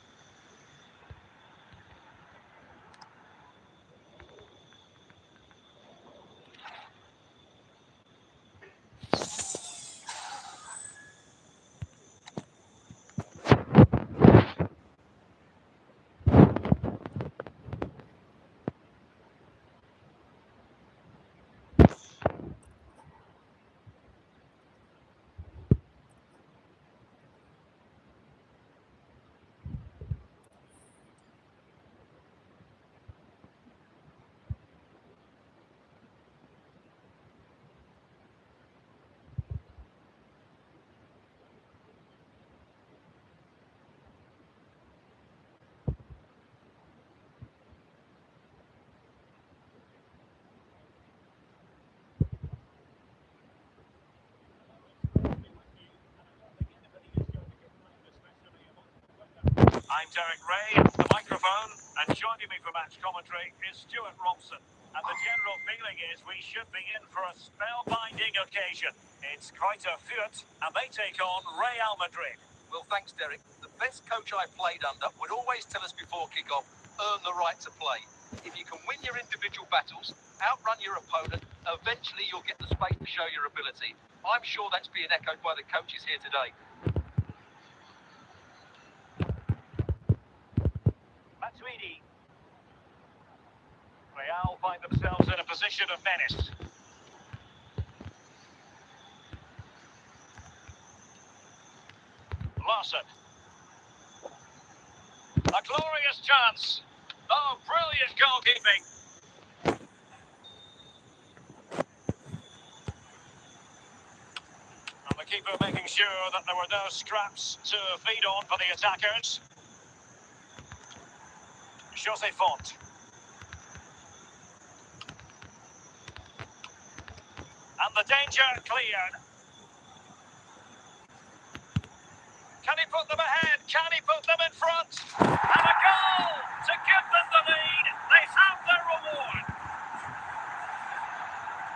I'm Derek Ray, the microphone, and joining me for match commentary is Stuart Robson. And the general feeling is we should be in for a spellbinding occasion. It's quite a feat, and they take on Real Madrid. Well, thanks, Derek. The best coach I played under would always tell us before kick-off, earn the right to play. If you can win your individual battles, outrun your opponent, eventually you'll get the space to show your ability. I'm sure that's being echoed by the coaches here today. Matuidi. Real find themselves in a position of menace. Larson. A glorious chance. Oh, brilliant goalkeeping. And the keeper making sure that there were no scraps to feed on for the attackers. Jose Font. And the danger cleared. Can he put them ahead? Can he put them in front? And a goal to give them the lead. They have their reward.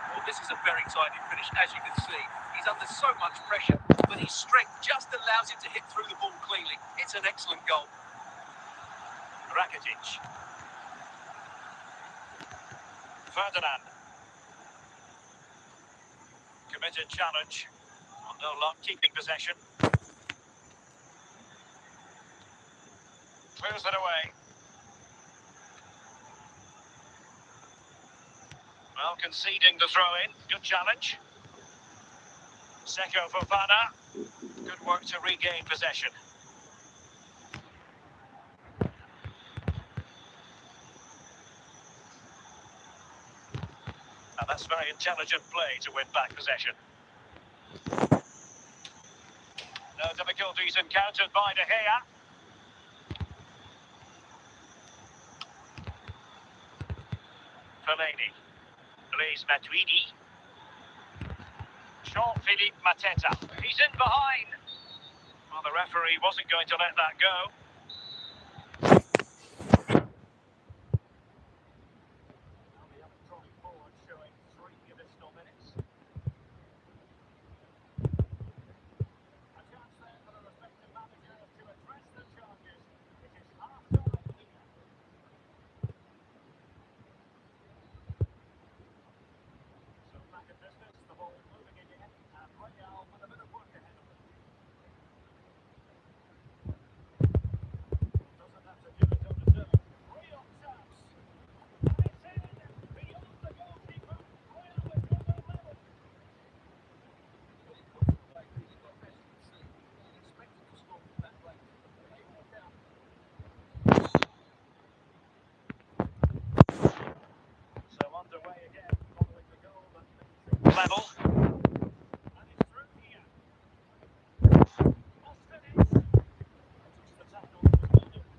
Well, this is a very tidy finish, as you can see. He's under so much pressure, but his strength just allows him to hit through the ball cleanly. It's an excellent goal. Rakitic. Ferdinand. Committed challenge. Well, no luck keeping possession. Moves it away. Well, conceding the throw-in. Good challenge. Seko Fofana. Good work to regain possession. And that's very intelligent play to win back possession. No difficulties encountered by De Gea. Fellaini. Blaise Matuidi. Jean-Philippe Mateta. He's in behind. Well, the referee wasn't going to let that go. Now the electronic board showing 3 additional minutes. A chance there for the respective managers to address the charges. It is half-time here. So back in business, the ball moving again, and Real with a bit of work ahead of them. Doesn't have to do it on his own. Real chance. And it's in beyond the goalkeeper. Real Madrid are level. So underway again, following the goal that makes it level. And it's through here. Austin is. Touched the tackle. Well done.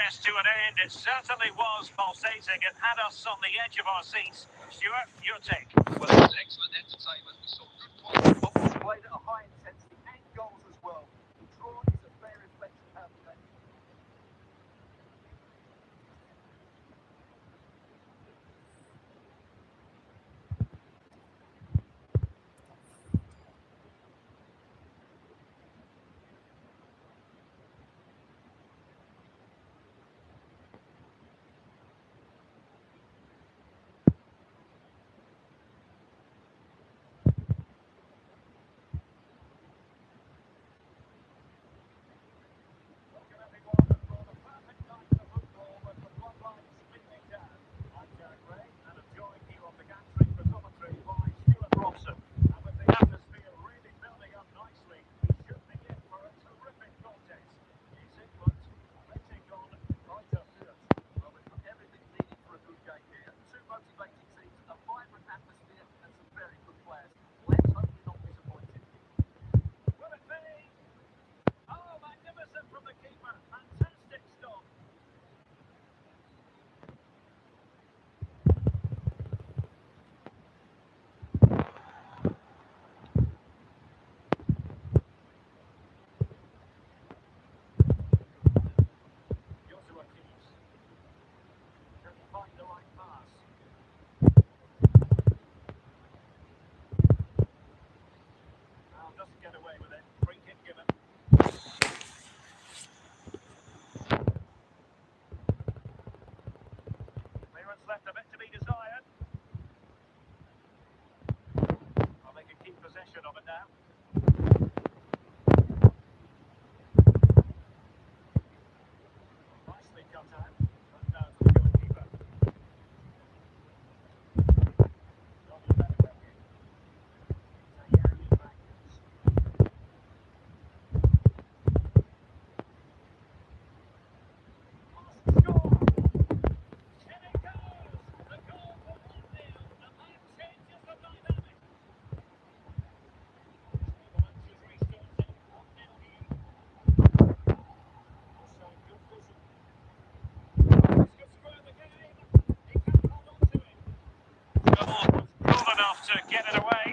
this to an end. It certainly was pulsating. It had us on the edge of our seats. Stuart, your take. Well, it was excellent entertainment. We saw good quality football played at a high intensity and goals as well. The draw is a fair reflection of how we played. Left a bit to be desired. Well, they can keep possession of it now. Nicely cut out. But now to the goalkeeper. Good enough to get it away.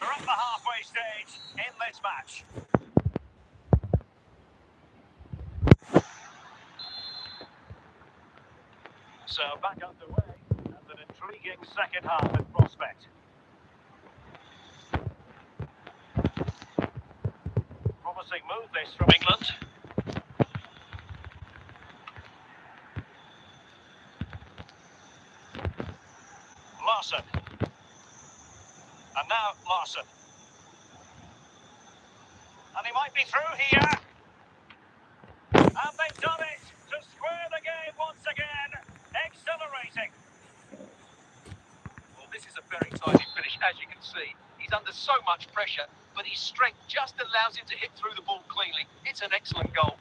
We're at the halfway stage in this match. So back underway and an intriguing second half in prospect. Promising move this from England. Larson. And now Larson. And he might be through here. And they've done it to square the game once again. Exhilarating. Well, this is a very tidy finish, as you can see. He's under so much pressure, but his strength just allows him to hit through the ball cleanly. It's an excellent goal.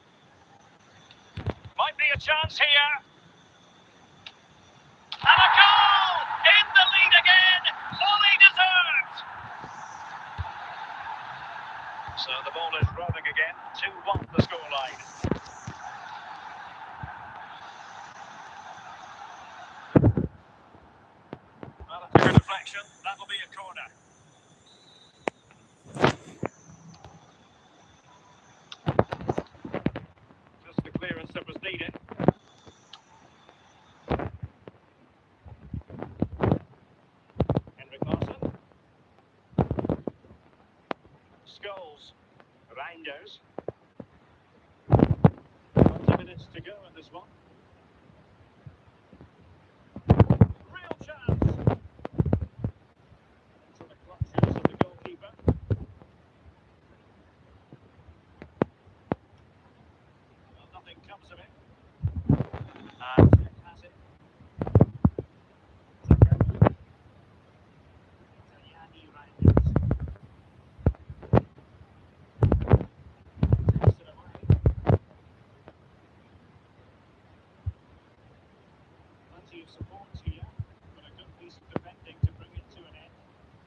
Might be a chance here. And a goal! In the lead again! Fully deserved! So the ball is rolling again. 2-1 the scoreline. Well, a clear deflection. That'll be a corner. Just the clearance that was needed. Henrik Reinders. 20 minutes to go in this one. Real chance. Into the clutches of the goalkeeper. Well, nothing comes of it. And it has it. Italiani Reinders. Takes it away. Plenty of support here, but a good piece of defending to bring it to an end.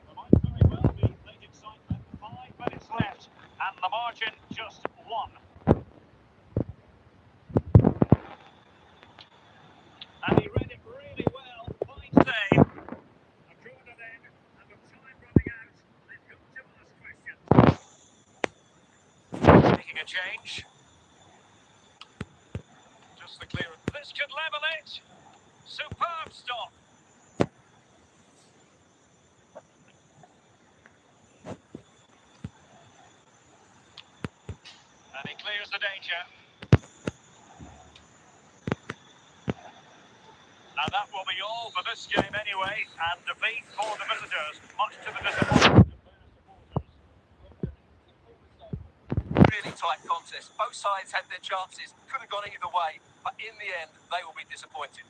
There might very well be late excitement. 5 minutes left, and the margin just 1. And he read it really well. Fine save. A corner then, and with time running out, they've got to ask questions. Making a change. Just the clearance. This could level it. Superb stop. And he clears the danger. And that will be all for this game anyway. And defeat for the visitors, much to the disappointment of their supporters. Really tight contest. Both sides had their chances. Could have gone either way. But in the end, they will be disappointed.